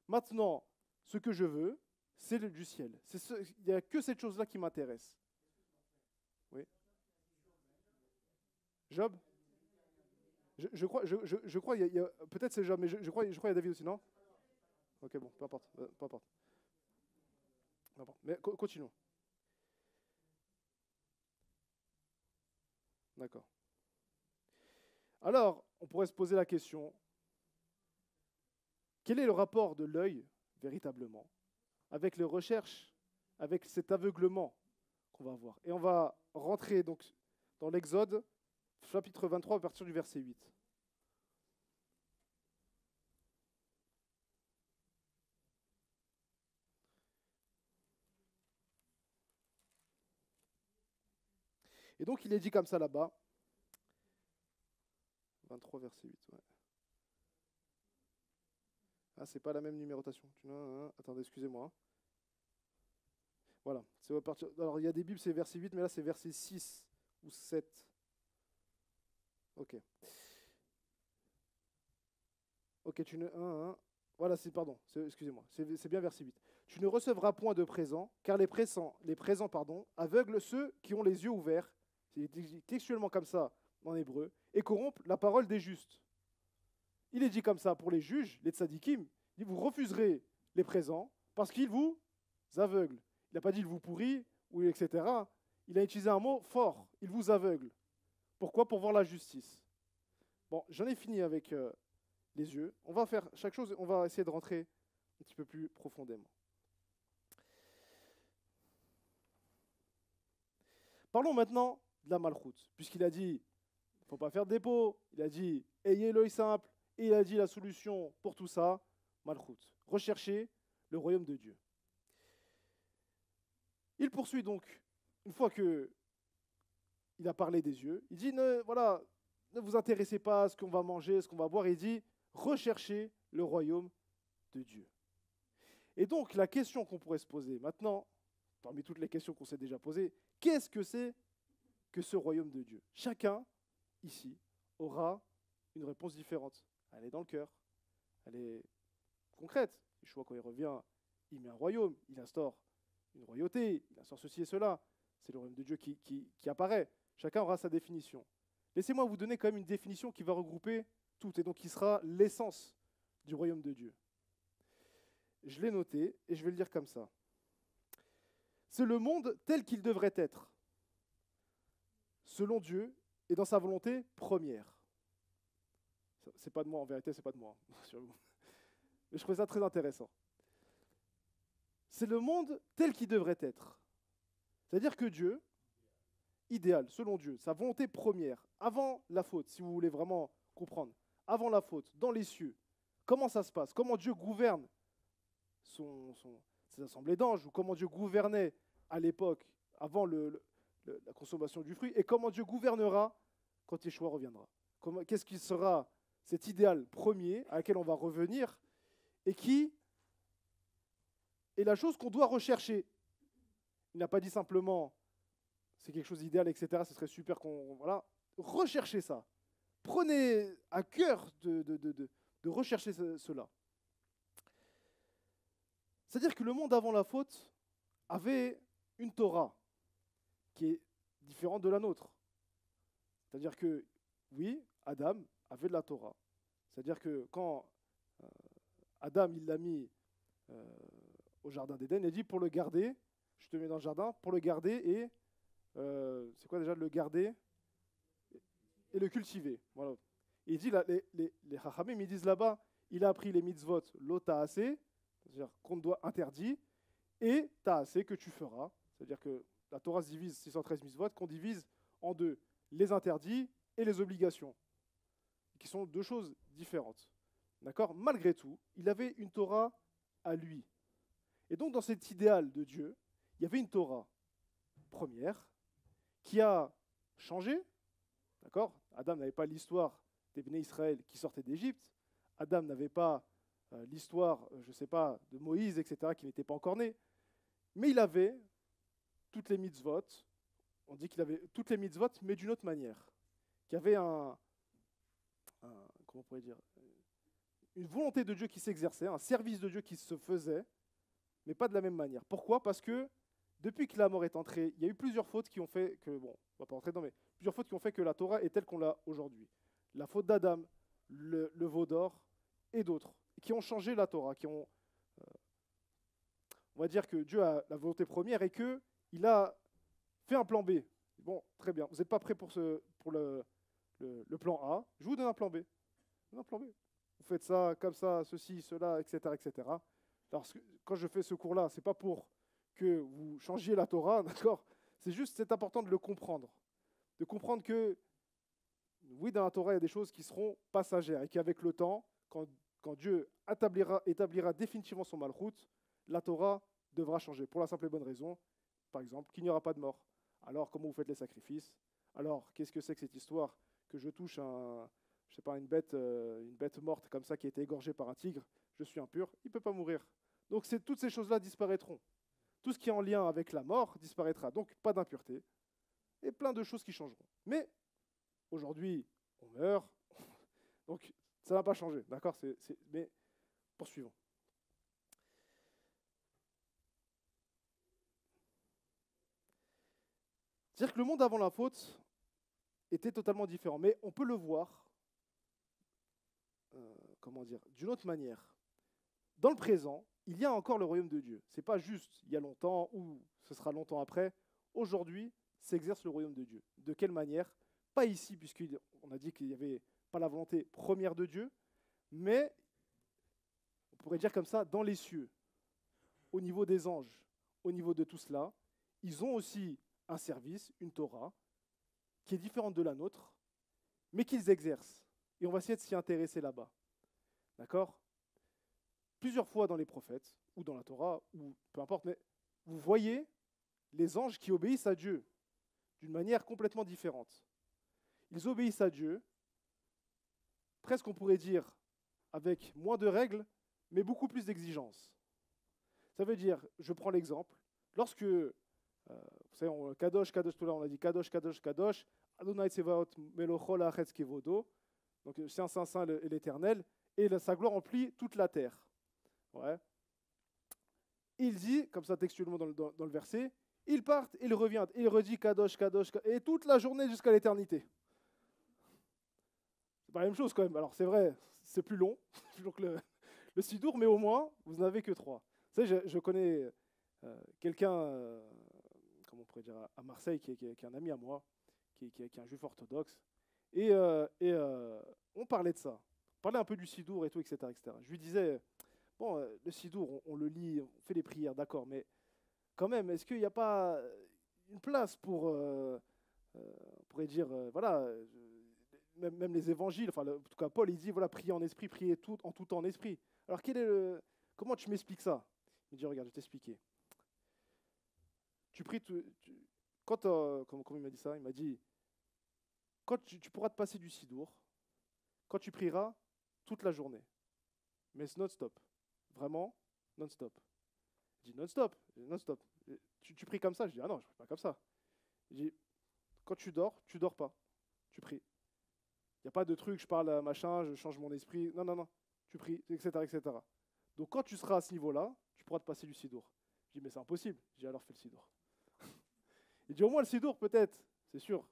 Maintenant, ce que je veux, c'est du ciel. Il n'y a que cette chose-là qui m'intéresse. Oui. Job? Je crois, peut-être c'est Job, mais je crois qu'il y a David aussi, non? Ok, bon, peu importe, peu importe. Peu importe. Mais continuons. D'accord. Alors, on pourrait se poser la question, quel est le rapport de l'œil, véritablement, avec les recherches, avec cet aveuglement qu'on va avoir? Et on va rentrer donc dans l'Exode, chapitre 23, à partir du verset 8. Et donc, il est dit comme ça là-bas, 23, verset 8, ouais. Ah, c'est pas la même numérotation. Attendez, excusez-moi. Voilà. C'est à partir... Alors, il y a des Bibles, c'est verset 8, mais là, c'est verset 6 ou 7. Ok. Ok, voilà, excusez-moi, c'est bien verset 8. Tu ne recevras point de présent, car les présents, pardon, aveuglent ceux qui ont les yeux ouverts, c'est dit textuellement comme ça en hébreu, et corrompent la parole des justes. Il est dit comme ça pour les juges, les tzadikim, il dit vous refuserez les présents parce qu'ils vous aveuglent. Il n'a pas dit il vous pourrit, ou etc. Il a utilisé un mot fort, il vous aveugle. Pourquoi? Pour voir la justice. Bon, j'en ai fini avec les yeux. On va faire chaque chose, on va essayer de rentrer un petit peu plus profondément. Parlons maintenant de la malchoute, puisqu'il a dit, il ne faut pas faire de dépôt, il a dit, ayez l'œil simple, et il a dit la solution pour tout ça, malchoute. Recherchez le royaume de Dieu. Il poursuit donc, une fois qu'il a parlé des yeux, il dit, ne vous intéressez pas à ce qu'on va manger, ce qu'on va boire, il dit, recherchez le royaume de Dieu. Et donc, la question qu'on pourrait se poser maintenant, parmi toutes les questions qu'on s'est déjà posées, qu'est-ce que c'est que ce royaume de Dieu? Chacun, ici, aura une réponse différente. Elle est dans le cœur, elle est concrète. Yeshua, quand il revient, il met un royaume, il instaure une royauté, il instaure ceci et cela. C'est le royaume de Dieu qui apparaît. Chacun aura sa définition. Laissez-moi vous donner quand même une définition qui va regrouper tout, et donc qui sera l'essence du royaume de Dieu. Je l'ai noté, et je vais le dire comme ça. C'est le monde tel qu'il devrait être, selon Dieu et dans sa volonté première. C'est pas de moi, en vérité, c'est pas de moi. Mais je trouvais ça très intéressant. C'est le monde tel qu'il devrait être. C'est-à-dire que Dieu, idéal, selon Dieu, sa volonté première, avant la faute, si vous voulez vraiment comprendre, avant la faute, dans les cieux, comment ça se passe? Comment Dieu gouverne ses assemblées d'anges, ou comment Dieu gouvernait à l'époque, avant la consommation du fruit, et comment Dieu gouvernera quand Yeshua reviendra. Qu'est-ce qui sera cet idéal premier à laquelle on va revenir, et qui est la chose qu'on doit rechercher. Il n'a pas dit simplement c'est quelque chose d'idéal, etc. Ce serait super qu'on... Voilà. Recherchez ça. Prenez à cœur de rechercher cela. C'est-à-dire que le monde avant la faute avait une Torah qui est différente de la nôtre. C'est-à-dire que, oui, Adam avait de la Torah. C'est-à-dire que quand Adam, il l'a mis au jardin d'Éden, il a dit pour le garder, je te mets dans le jardin, pour le garder et, c'est quoi déjà, le garder et le cultiver. Voilà. Et il dit, là, les Chachamim, ils disent là-bas, il a appris les mitzvot, lo ta'aseh, c'est-à-dire qu'on doit interdire, et ta'aseh, que tu feras. C'est-à-dire que la Torah se divise 613 mitzvot, qu'on divise en deux, les interdits et les obligations, qui sont deux choses différentes. D'accord? Malgré tout, il avait une Torah à lui. Et donc, dans cet idéal de Dieu, il y avait une Torah première qui a changé. D'accord? Adam n'avait pas l'histoire des Béné Israël qui sortaient d'Égypte. Adam n'avait pas l'histoire, je ne sais pas, de Moïse, etc., qui n'était pas encore né. Mais il avait toutes les mitzvot. On dit qu'il avait toutes les mitzvot, mais d'une autre manière. Qu'il y avait comment on pourrait dire, une volonté de Dieu qui s'exerçait, un service de Dieu qui se faisait, mais pas de la même manière. Pourquoi? Parce que depuis que la mort est entrée, il y a eu plusieurs fautes qui ont fait que, bon, on va pas rentrer dedans, mais plusieurs fautes qui ont fait que la Torah est telle qu'on l'a aujourd'hui. La faute d'Adam, le veau d'or et d'autres, qui ont changé la Torah, qui ont, on va dire que Dieu a la volonté première et qu'il a fait un plan B. Bon, très bien, vous n'êtes pas prêts pour le plan A, je vous donne un plan B. Un plan B. Vous faites ça, comme ça, ceci, cela, etc., etc. Alors, quand je fais ce cours-là, ce n'est pas pour que vous changiez la Torah, d'accord? C'est important de le comprendre. De comprendre que, oui, dans la Torah, il y a des choses qui seront passagères et qu'avec le temps, quand Dieu établira définitivement son malchoute, la Torah devra changer. Pour la simple et bonne raison, par exemple, qu'il n'y aura pas de mort. Alors, comment vous faites les sacrifices? Alors, qu'est-ce que c'est que cette histoire que je touche je sais pas, une bête morte comme ça qui a été égorgée par un tigre, je suis impur, il ne peut pas mourir. Donc toutes ces choses-là disparaîtront. Tout ce qui est en lien avec la mort disparaîtra. Donc pas d'impureté et plein de choses qui changeront. Mais aujourd'hui, on meurt. Donc, ça n'a pas changé, d'accord? Mais poursuivons. C'est-à-dire que le monde avant la faute était totalement différent. Mais on peut le voir, d'une autre manière. Dans le présent, il y a encore le royaume de Dieu. Ce n'est pas juste il y a longtemps ou ce sera longtemps après. Aujourd'hui, s'exerce le royaume de Dieu. De quelle manière? Pas ici, puisqu'on a dit qu'il n'y avait pas la volonté première de Dieu, mais on pourrait dire comme ça, dans les cieux, au niveau des anges, au niveau de tout cela, ils ont aussi un service, une Torah, qui est différente de la nôtre, mais qu'ils exercent. Et on va essayer de s'y intéresser là-bas. D'accord? Plusieurs fois dans les prophètes, ou dans la Torah, ou peu importe, mais vous voyez les anges qui obéissent à Dieu d'une manière complètement différente. Ils obéissent à Dieu, presque on pourrait dire, avec moins de règles, mais beaucoup plus d'exigences. Ça veut dire, je prends l'exemple, lorsque, vous savez, Kadosh, Kadosh, tout là, on a dit Kadosh, Kadosh, Kadosh, Adonai Tsevaot Melochol Haaretz Kevodo, donc Saint, Saint, Saint et l'Éternel, et sa gloire emplit toute la terre. Ouais. Il dit, comme ça textuellement dans le verset, il part, il revient, il redit Kadosh, Kadosh, et toute la journée jusqu'à l'éternité. C'est pas la même chose quand même. Alors c'est vrai, c'est plus long, donc le Sidour, mais au moins, vous n'en avez que 3. Vous savez, je connais quelqu'un, comment on pourrait dire, à Marseille, qui est un ami à moi, qui est un juif orthodoxe, et on parlait de ça. On parlait un peu du Sidour et tout, etc., etc. Je lui disais, bon, le Sidour, on le lit, on fait les prières, d'accord, mais quand même, est-ce qu'il n'y a pas une place pour, on pourrait dire, voilà, même les évangiles, enfin, en tout cas, Paul, il dit, voilà, priez en esprit, priez en tout temps en esprit. Alors, comment tu m'expliques ça? Il dit, regarde, je vais t'expliquer. Tu pries, comment il m'a dit ça? Il m'a dit, quand tu pourras te passer du Sidour, quand tu prieras toute la journée, mais c'est non-stop. Vraiment, non-stop. Je dis non-stop, non-stop. Tu pries comme ça? Je dis, ah non, je ne prie pas comme ça. Je dis, quand tu dors pas. Tu pries. Il n'y a pas de truc, je parle machin, je change mon esprit. Non, non, non. Tu pries, etc., etc. Donc quand tu seras à ce niveau-là, tu pourras te passer du Sidour. Je dis, mais c'est impossible. Je dis, alors fais le Sidour. Il dit, au moins le Sidour, peut-être, c'est sûr.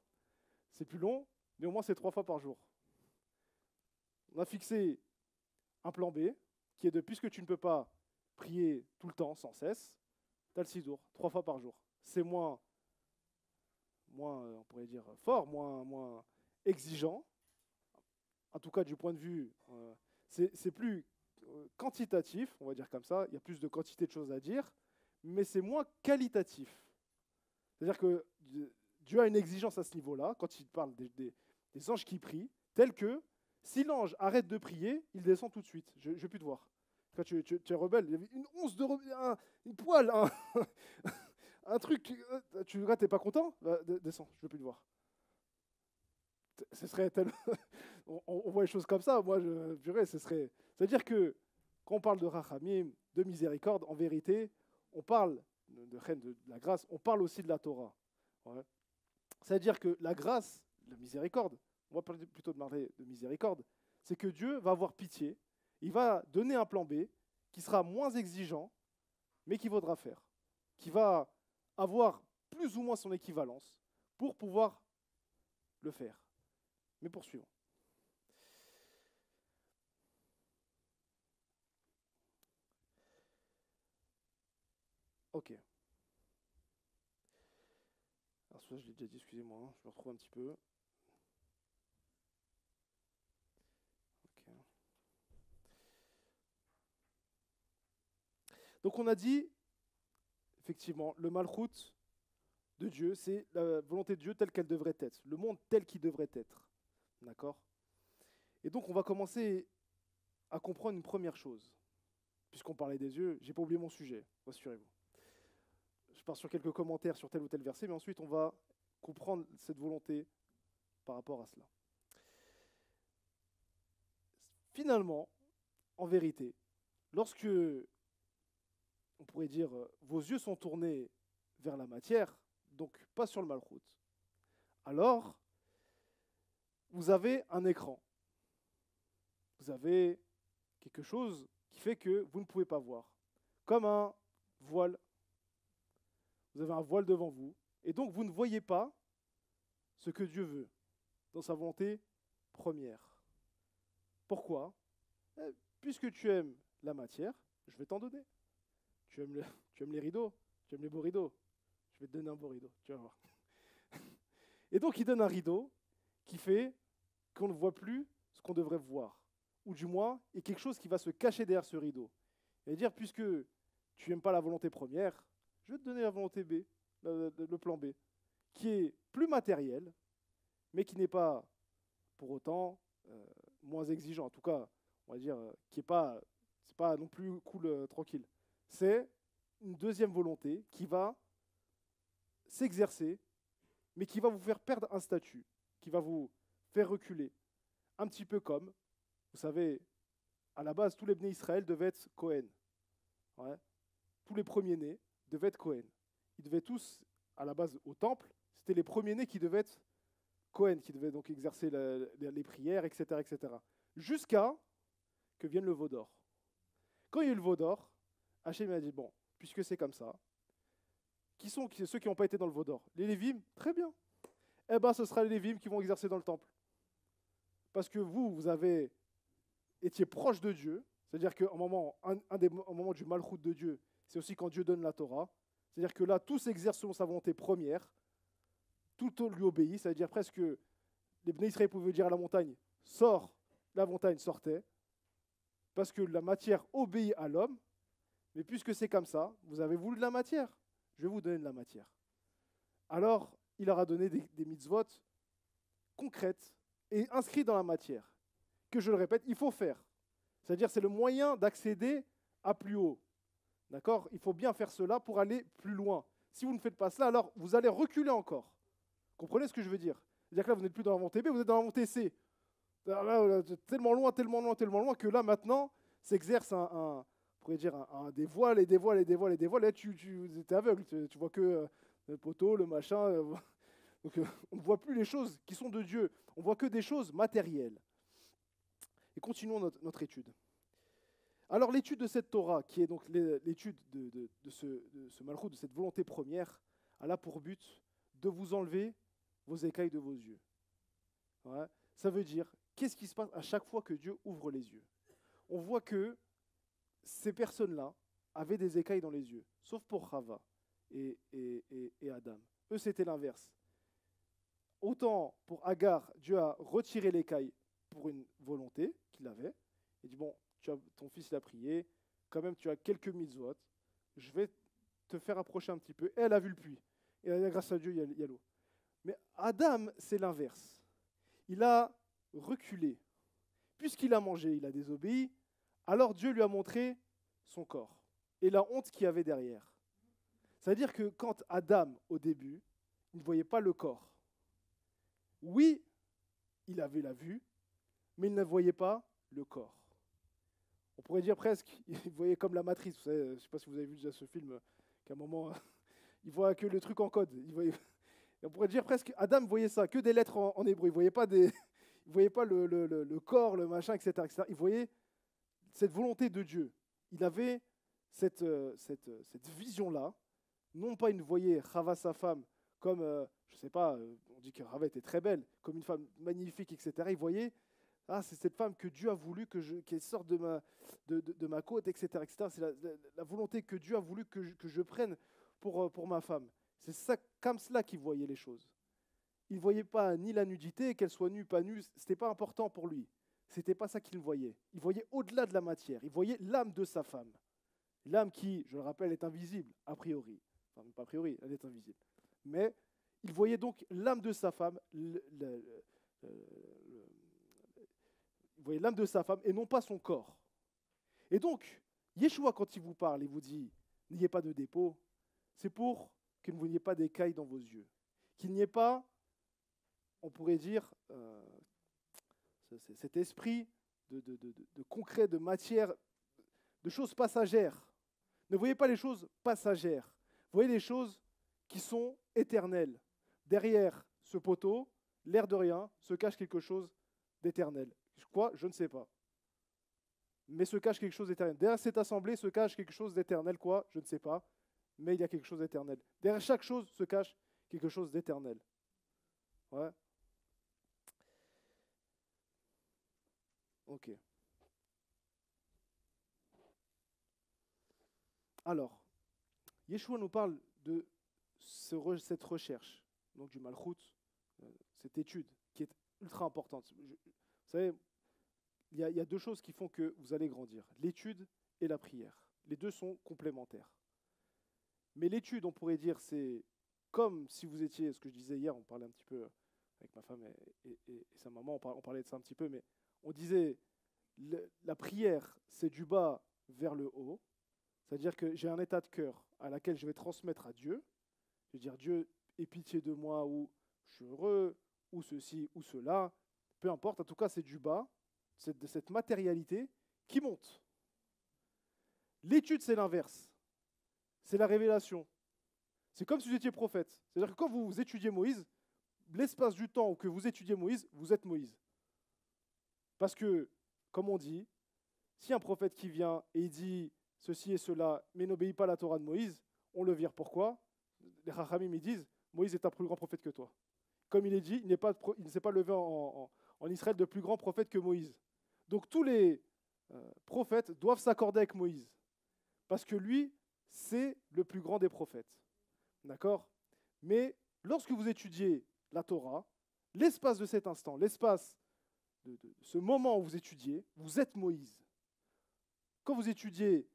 C'est plus long, mais au moins c'est 3 fois par jour. On a fixé un plan B, qui est de, puisque tu ne peux pas prier tout le temps, sans cesse, tu as le Sidour, 3 fois par jour. C'est moins, on pourrait dire, fort, moins exigeant. En tout cas, du point de vue, c'est plus quantitatif, on va dire comme ça. Il y a plus de quantité de choses à dire, mais c'est moins qualitatif. C'est-à-dire que Dieu a une exigence à ce niveau-là, quand il parle des anges qui prient, tel que si l'ange arrête de prier, il descend tout de suite. Je ne vais plus te voir. Quand tu es rebelle, il y avait une once de une poêle, un truc. Tu n'es pas content? Descends, je ne veux plus te voir. Ce serait tellement. On voit les choses comme ça. Moi, ce serait. C'est-à-dire que quand on parle de rachamim, de miséricorde, en vérité, on parle de la grâce, on parle aussi de la Torah. Ouais. C'est-à-dire que la grâce, la miséricorde, on va parler plutôt de parler de miséricorde, c'est que Dieu va avoir pitié, il va donner un plan B qui sera moins exigeant, mais qui vaudra faire, qui va avoir plus ou moins son équivalence pour pouvoir le faire. Mais poursuivons. Ok. Alors, ça, je l'ai déjà dit, excusez-moi, hein, je me retrouve un petit peu. Okay. Donc, on a dit, effectivement, le malchout de Dieu, c'est la volonté de Dieu telle qu'elle devrait être, le monde tel qu'il devrait être. D'accord? Et donc, on va commencer à comprendre une première chose. Puisqu'on parlait des yeux, j'ai pas oublié mon sujet, rassurez-vous. Je pars sur quelques commentaires sur tel ou tel verset, mais ensuite on va comprendre cette volonté par rapport à cela. Finalement, en vérité, lorsque, on pourrait dire, vos yeux sont tournés vers la matière, donc pas sur le malchout, alors vous avez un écran. Vous avez quelque chose qui fait que vous ne pouvez pas voir. Comme un voile. Vous avez un voile devant vous. Et donc, vous ne voyez pas ce que Dieu veut dans sa volonté première. Pourquoi? Puisque tu aimes la matière, je vais t'en donner. Tu aimes les rideaux, tu aimes les beaux rideaux. Je vais te donner un beau rideau, tu vas voir. Et donc, il donne un rideau qui fait qu'on ne voit plus ce qu'on devrait voir. Ou du moins, il y a quelque chose qui va se cacher derrière ce rideau. Et dire, puisque tu n'aimes pas la volonté première, je vais te donner la volonté B, le plan B, qui est plus matériel, mais qui n'est pas pour autant moins exigeant. En tout cas, on va dire, qui n'est pas, c'est pas non plus cool, tranquille. C'est une deuxième volonté qui va s'exercer, mais qui va vous faire perdre un statut, qui va vous faire reculer. Un petit peu comme, vous savez, à la base, tous les Bnei Israël devaient être Cohen. Ouais. Tous les premiers-nés devaient être Cohen. Ils devaient tous, à la base, au temple, c'était les premiers-nés qui devaient être Cohen, qui devaient donc exercer les prières, etc., etc. Jusqu'à que vienne le veau d'or. Quand il y a eu le veau d'or, Hachem a dit, bon, puisque c'est comme ça, qui sont ceux qui n'ont pas été dans le veau d'or? Les Lévim, très bien. Eh bien, ce sera les Lévim qui vont exercer dans le temple. Parce que vous avez étiez proche de Dieu, c'est-à-dire qu'un moment, un moment du malchout de Dieu, c'est aussi quand Dieu donne la Torah. C'est-à-dire que là, tout s'exerce selon sa volonté première, tout lui obéit, c'est-à-dire presque les Bnei Israël pouvaient dire à la montagne, sors, la montagne sortait, parce que la matière obéit à l'homme, mais puisque c'est comme ça, vous avez voulu de la matière, je vais vous donner de la matière. Alors, il leur a donné des mitzvot concrètes et inscrites dans la matière, que je le répète, il faut faire. C'est-à-dire c'est le moyen d'accéder à plus haut. D'accord? Il faut bien faire cela pour aller plus loin. Si vous ne faites pas cela, alors vous allez reculer encore. Comprenez ce que je veux dire? C'est-à-dire que là, vous n'êtes plus dans la volonté B, vous êtes dans la volonté C. Là, tellement loin, tellement loin, tellement loin, que là, maintenant, s'exerce on pourrait dire des voiles et des voiles et des voiles et des voiles. Là, tu es aveugle, tu vois que le poteau, le machin. Donc, on ne voit plus les choses qui sont de Dieu. On voit que des choses matérielles. Et continuons notre étude. Alors, l'étude de cette Torah, qui est donc l'étude de ce malchut, de cette volonté première, elle a pour but de vous enlever vos écailles de vos yeux. Ouais. Ça veut dire, qu'est-ce qui se passe à chaque fois que Dieu ouvre les yeux? On voit que ces personnes-là avaient des écailles dans les yeux, sauf pour Chava et Adam. Eux, c'était l'inverse. Autant pour Agar, Dieu a retiré l'écaille pour une volonté qu'il avait. Il dit, bon, ton fils il a prié, quand même tu as quelques mitzvot, je vais te faire approcher un petit peu. Et elle a vu le puits. Et grâce à Dieu, il y a l'eau. Mais Adam, c'est l'inverse. Il a reculé. Puisqu'il a mangé, il a désobéi, alors Dieu lui a montré son corps et la honte qu'il y avait derrière. C'est-à-dire que quand Adam, au début, il ne voyait pas le corps, oui, il avait la vue, mais il ne voyait pas le corps. On pourrait dire presque, il voyait comme la matrice. Vous savez, je ne sais pas si vous avez vu déjà ce film, qu'à un moment, il voit que le truc en code. On pourrait dire presque, Adam voyait ça, que des lettres en hébreu. Il ne voyait pas, le corps, le machin, etc., etc. Il voyait cette volonté de Dieu. Il avait cette vision-là. Non pas il ne voyait Chava, sa femme, comme, je ne sais pas, on dit que Chava était très belle, comme une femme magnifique, etc. Il voyait, c'est cette femme que Dieu a voulu qu'elle sorte de ma côte, etc., etc. C'est la volonté que Dieu a voulu que je prenne pour ma femme. C'est ça, comme cela qu'il voyait les choses. Il ne voyait pas ni la nudité, qu'elle soit nue, pas nue, ce n'était pas important pour lui. Ce n'était pas ça qu'il voyait. Il voyait au-delà de la matière. Il voyait l'âme de sa femme. L'âme qui, je le rappelle, est invisible, a priori. Enfin, pas a priori, elle est invisible. Mais il voyait donc l'âme de sa femme, il voyait l'âme de sa femme et non pas son corps. Et donc, Yeshua, quand il vous parle, il vous dit, n'ayez pas de dépôt, c'est pour que vous n'ayez pas d'écailles dans vos yeux. Qu'il n'y ait pas, on pourrait dire, cet esprit de concret, de matière, de choses passagères. Ne voyez pas les choses passagères. Voyez les choses qui sont éternelles. Derrière ce poteau, l'air de rien, se cache quelque chose d'éternel. Quoi? Je ne sais pas. Mais se cache quelque chose d'éternel. Derrière cette assemblée se cache quelque chose d'éternel. Quoi? Je ne sais pas. Mais il y a quelque chose d'éternel. Derrière chaque chose se cache quelque chose d'éternel. Ouais. Ok. Alors, Yeshua nous parle de cette recherche, donc du malchut, cette étude qui est ultra importante. Vous savez, il y a deux choses qui font que vous allez grandir, l'étude et la prière. Les deux sont complémentaires. Mais l'étude, on pourrait dire, c'est comme si vous étiez, ce que je disais hier, on parlait un petit peu avec ma femme et sa maman, on parlait de ça un petit peu, mais on disait, la prière, c'est du bas vers le haut, c'est-à-dire que j'ai un état de cœur à laquelle je vais transmettre à Dieu. Je vais dire, Dieu, aie pitié de moi, ou je suis heureux, ou ceci, ou cela. Peu importe, en tout cas, c'est du bas, de cette matérialité qui monte. L'étude, c'est l'inverse. C'est la révélation. C'est comme si vous étiez prophète. C'est-à-dire que quand vous étudiez Moïse, l'espace du temps où que vous étudiez Moïse, vous êtes Moïse. Parce que, comme on dit, si un prophète qui vient et il dit ceci et cela, mais n'obéit pas à la Torah de Moïse, on le vire. Pourquoi? Les Chachamim me disent, Moïse est un plus grand prophète que toi. Comme il est dit, il ne s'est pas levé en Israël de plus grand prophète que Moïse. Donc tous les prophètes doivent s'accorder avec Moïse. Parce que lui, c'est le plus grand des prophètes. D'accord? Mais lorsque vous étudiez la Torah, l'espace de cet instant, l'espace de ce moment où vous étudiez, vous êtes Moïse. Quand vous étudiez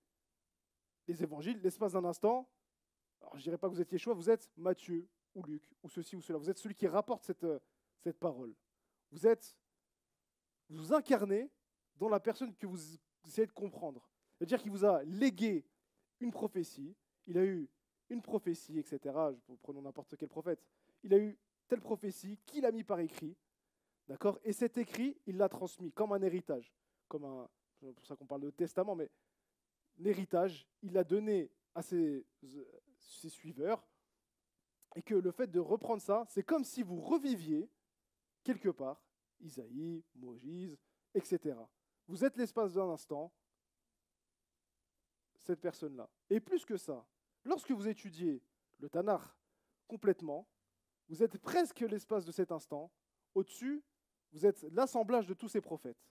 les évangiles, l'espace d'un instant, alors je ne dirais pas que vous êtes Yeshua, vous êtes Matthieu ou Luc ou ceci ou cela. Vous êtes celui qui rapporte cette parole. Vous incarnez dans la personne que vous essayez de comprendre. C'est-à-dire qu'il vous a légué une prophétie, il a eu une prophétie, etc. Prenons n'importe quel prophète. Il a eu telle prophétie qu'il a mis par écrit, d'accord? Et cet écrit, il l'a transmis comme un héritage, c'est pour ça qu'on parle de testament, mais l'héritage, il l'a donné à ses suiveurs, et que le fait de reprendre ça, c'est comme si vous reviviez quelque part Isaïe, Moïse, etc. Vous êtes l'espace d'un instant, cette personne-là. Et plus que ça, lorsque vous étudiez le Tanakh complètement, vous êtes presque l'espace de cet instant. Au-dessus, vous êtes l'assemblage de tous ces prophètes.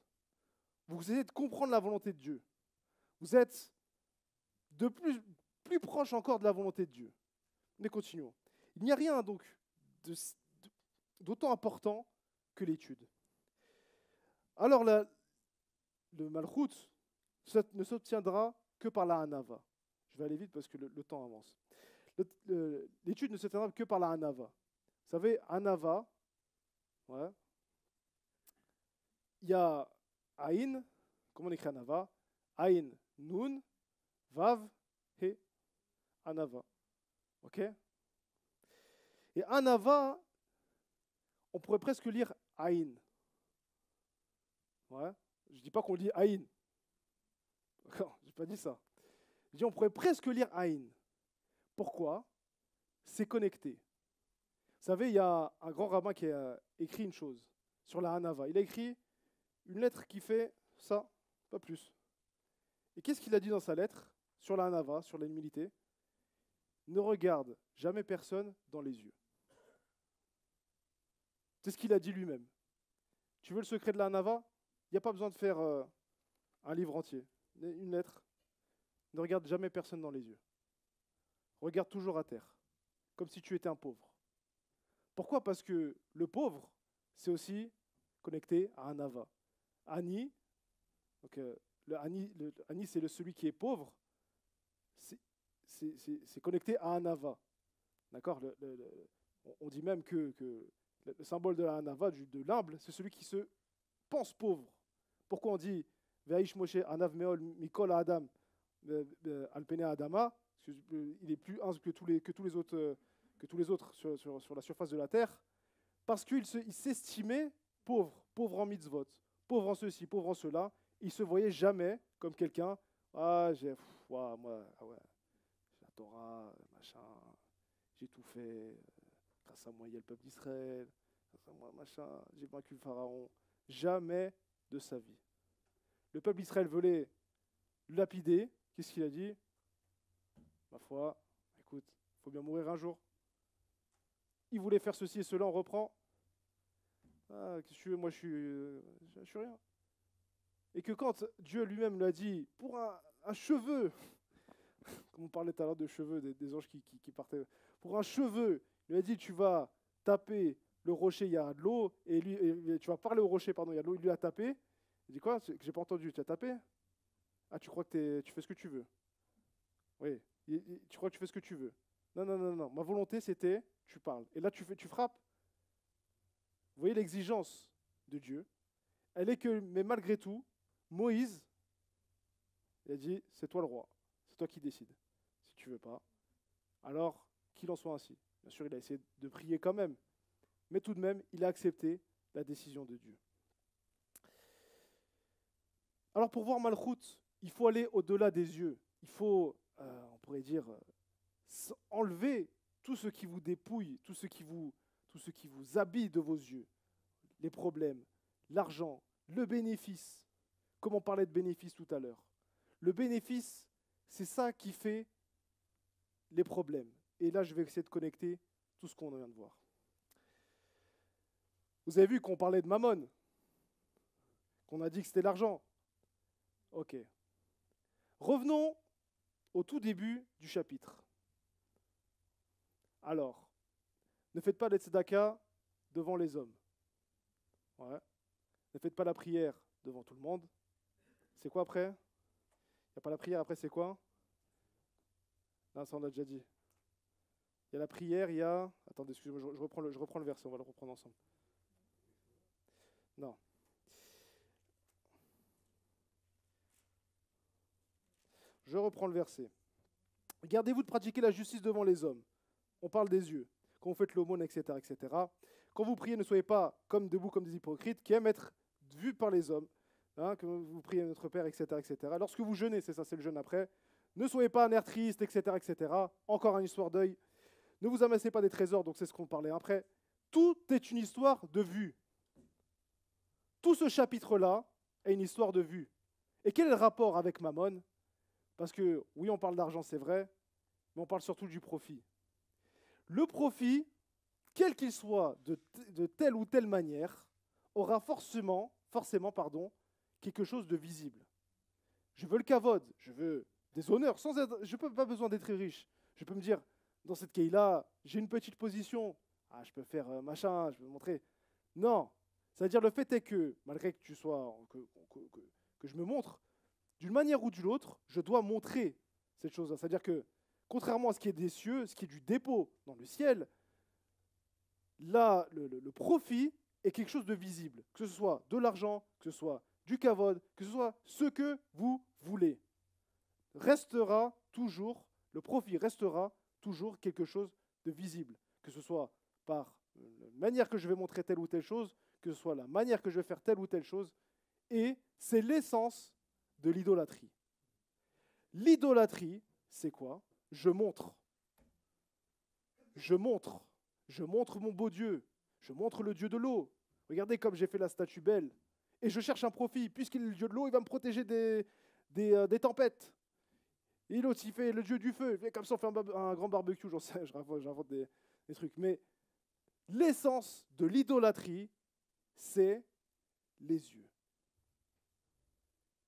Vous essayez de comprendre la volonté de Dieu. Vous êtes de plus proche encore de la volonté de Dieu. Mais continuons. Il n'y a rien donc d'autant important que l'étude. Alors le malchut ne s'obtiendra que par la hanava. Je vais aller vite parce que le temps avance. L'étude ne s'obtiendra que par la hanava. Vous savez, hanava, ouais, il y a Aïn, comment on écrit hanava? Aïn, Nun, Vav, He, hanava. Ok? Et hanava, on pourrait presque lire Aïn. Ouais. Je ne dis pas qu'on lit Aïn. D'accord, je n'ai pas dit ça. Je dis on pourrait presque lire Aïn. Pourquoi? C'est connecté. Vous savez, il y a un grand rabbin qui a écrit une chose sur la Hanava. Il a écrit une lettre qui fait ça, pas plus. Et qu'est-ce qu'il a dit dans sa lettre sur la Hanava, sur l'humilité? Ne regarde jamais personne dans les yeux. C'est ce qu'il a dit lui-même. Tu veux le secret de la Hanava? Il n'y a pas besoin de faire un livre entier. Une lettre. Ne regarde jamais personne dans les yeux. Regarde toujours à terre, comme si tu étais un pauvre. Pourquoi? Parce que le pauvre, c'est aussi connecté à un Ava. Ani, donc, le Ani, c'est celui qui est pauvre, c'est connecté à un Ava. D'accord? On dit même que le symbole de la Hanava, de l'humble, c'est celui qui se pense pauvre. Pourquoi on dit Ve'aish Moshe Anav Meol Mikol Adam Alpene Adama? Parce qu'il est plus humble que tous les autres sur la surface de la terre, parce qu'il s'estimait pauvre en mitzvot, pauvre en ceci, pauvre en cela. Il ne se voyait jamais comme quelqu'un, moi, la Torah, machin, j'ai tout fait, grâce à moi il y a le peuple d'Israël, moi, machin, j'ai vaincu le pharaon. Jamais de sa vie. Le peuple d'Israël voulait le lapider. Qu'est-ce qu'il a dit? Ma foi, écoute, il faut bien mourir un jour. Il voulait faire ceci et cela, on reprend. Ah, qu'est-ce que tu veux? Moi, je suis rien. Et que quand Dieu lui-même lui a dit, pour un cheveu, comme on parlait tout à l'heure de cheveux, des anges qui partaient, pour un cheveu, il lui a dit, tu vas taper le rocher, il y a de l'eau, et tu vas parler au rocher, pardon, il y a de l'eau, il lui a tapé. Il dit quoi? J'ai pas entendu, tu as tapé? Ah, tu crois que tu fais ce que tu veux? Oui, tu crois que tu fais ce que tu veux? Non, non, non, non, ma volonté c'était, tu parles. Et là, tu frappes. Vous voyez l'exigence de Dieu. Elle est que, mais malgré tout, Moïse, il a dit, c'est toi le roi, c'est toi qui décides. Si tu veux pas, alors qu'il en soit ainsi. Bien sûr, il a essayé de prier quand même, mais tout de même, il a accepté la décision de Dieu. Alors pour voir Malchut, il faut aller au-delà des yeux. Il faut, on pourrait dire, enlever tout ce qui vous dépouille, tout ce qui vous habille de vos yeux. Les problèmes, l'argent, le bénéfice. Comme on parlait de bénéfice tout à l'heure. Le bénéfice, c'est ça qui fait les problèmes. Et là, je vais essayer de connecter tout ce qu'on vient de voir. Vous avez vu qu'on parlait de Mammon, qu'on a dit que c'était l'argent. Ok. Revenons au tout début du chapitre. Alors, ne faites pas les tzedaka devant les hommes. Ouais. Ne faites pas la prière devant tout le monde. C'est quoi après? Il n'y a pas la prière, après c'est quoi? Non, ça on l'a déjà dit. Il y a la prière, il y a... Attendez, excusez-moi, je reprends le verset, on va le reprendre ensemble. Non. Je reprends le verset. Gardez-vous de pratiquer la justice devant les hommes. On parle des yeux. Quand vous faites l'aumône, etc., etc. Quand vous priez, ne soyez pas comme debout comme des hypocrites qui aiment être vus par les hommes. Hein, que vous priez à notre Père, etc., etc. Lorsque vous jeûnez, c'est ça, c'est le jeûne après. Ne soyez pas un air triste, etc., etc. Encore une histoire d'œil. Ne vous amassez pas des trésors, donc c'est ce qu'on parlait après. Tout est une histoire de vue. Tout ce chapitre-là est une histoire de vue. Et quel est le rapport avec Mammon? Parce que, oui, on parle d'argent, c'est vrai, mais on parle surtout du profit. Le profit, quel qu'il soit, de telle ou telle manière, aura forcément, quelque chose de visible. Je veux le kavod, je veux des honneurs, je n'ai pas besoin d'être très riche. Je peux me dire, dans cette caille-là, j'ai une petite position, je peux faire machin, je peux montrer. Non, c'est-à-dire le fait est que, malgré que tu sois, que je me montre, d'une manière ou d'une autre, je dois montrer cette chose-là. C'est-à-dire que, contrairement à ce qui est des cieux, ce qui est du dépôt dans le ciel, là, le profit est quelque chose de visible. Que ce soit de l'argent, que ce soit du kavod, que ce soit ce que vous voulez. Restera toujours, le profit restera toujours quelque chose de visible. Que ce soit par la manière que je vais montrer telle ou telle chose, que ce soit la manière que je vais faire telle ou telle chose. Et c'est l'essence de l'idolâtrie. L'idolâtrie, c'est quoi? Je montre. Je montre. Je montre mon beau Dieu. Je montre le Dieu de l'eau. Regardez comme j'ai fait la statue belle. Et je cherche un profit. Puisqu'il est le Dieu de l'eau, il va me protéger des tempêtes. Et il aussi fait le Dieu du feu. Et comme ça, on fait un grand barbecue. J'en sais, j'invente des trucs. Mais l'essence de l'idolâtrie, c'est les yeux.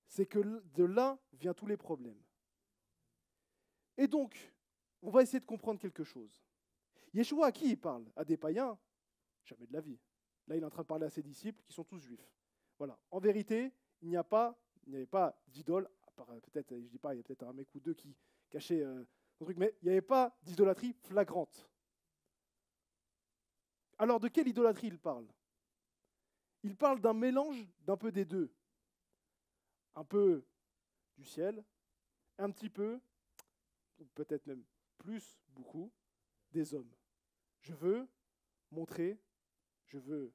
C'est que de là viennent tous les problèmes. Et donc, on va essayer de comprendre quelque chose. Yeshua, à qui il parle? À des païens? Jamais de la vie. Là, il est en train de parler à ses disciples qui sont tous juifs. Voilà. En vérité, il n'y avait pas d'idole, à part peut-être, je dis pas, il y a peut-être un mec ou deux qui cachaient un truc, mais il n'y avait pas d'idolâtrie flagrante. Alors, de quelle idolâtrie il parle? Il parle d'un mélange d'un peu des deux. Un peu du ciel, un petit peu, ou peut-être même plus, beaucoup, des hommes. Je veux montrer, je veux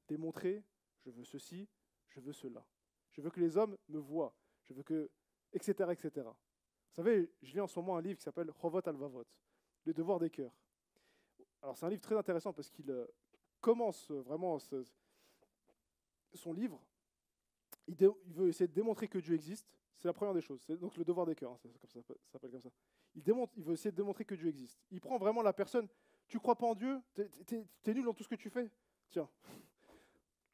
démontrer, je veux ceci, je veux cela. Je veux que les hommes me voient, je veux que, etc., etc. Vous savez, je lis en ce moment un livre qui s'appelle Chovot Alvavot, Les devoirs des cœurs. Alors c'est un livre très intéressant parce qu'il commence vraiment son livre, il veut essayer de démontrer que Dieu existe. C'est la première des choses. C'est donc le devoir des cœurs, hein, ça s'appelle comme ça. Il veut essayer de démontrer que Dieu existe. Il prend vraiment la personne. Tu crois pas en Dieu? T'es nul dans tout ce que tu fais? Tiens,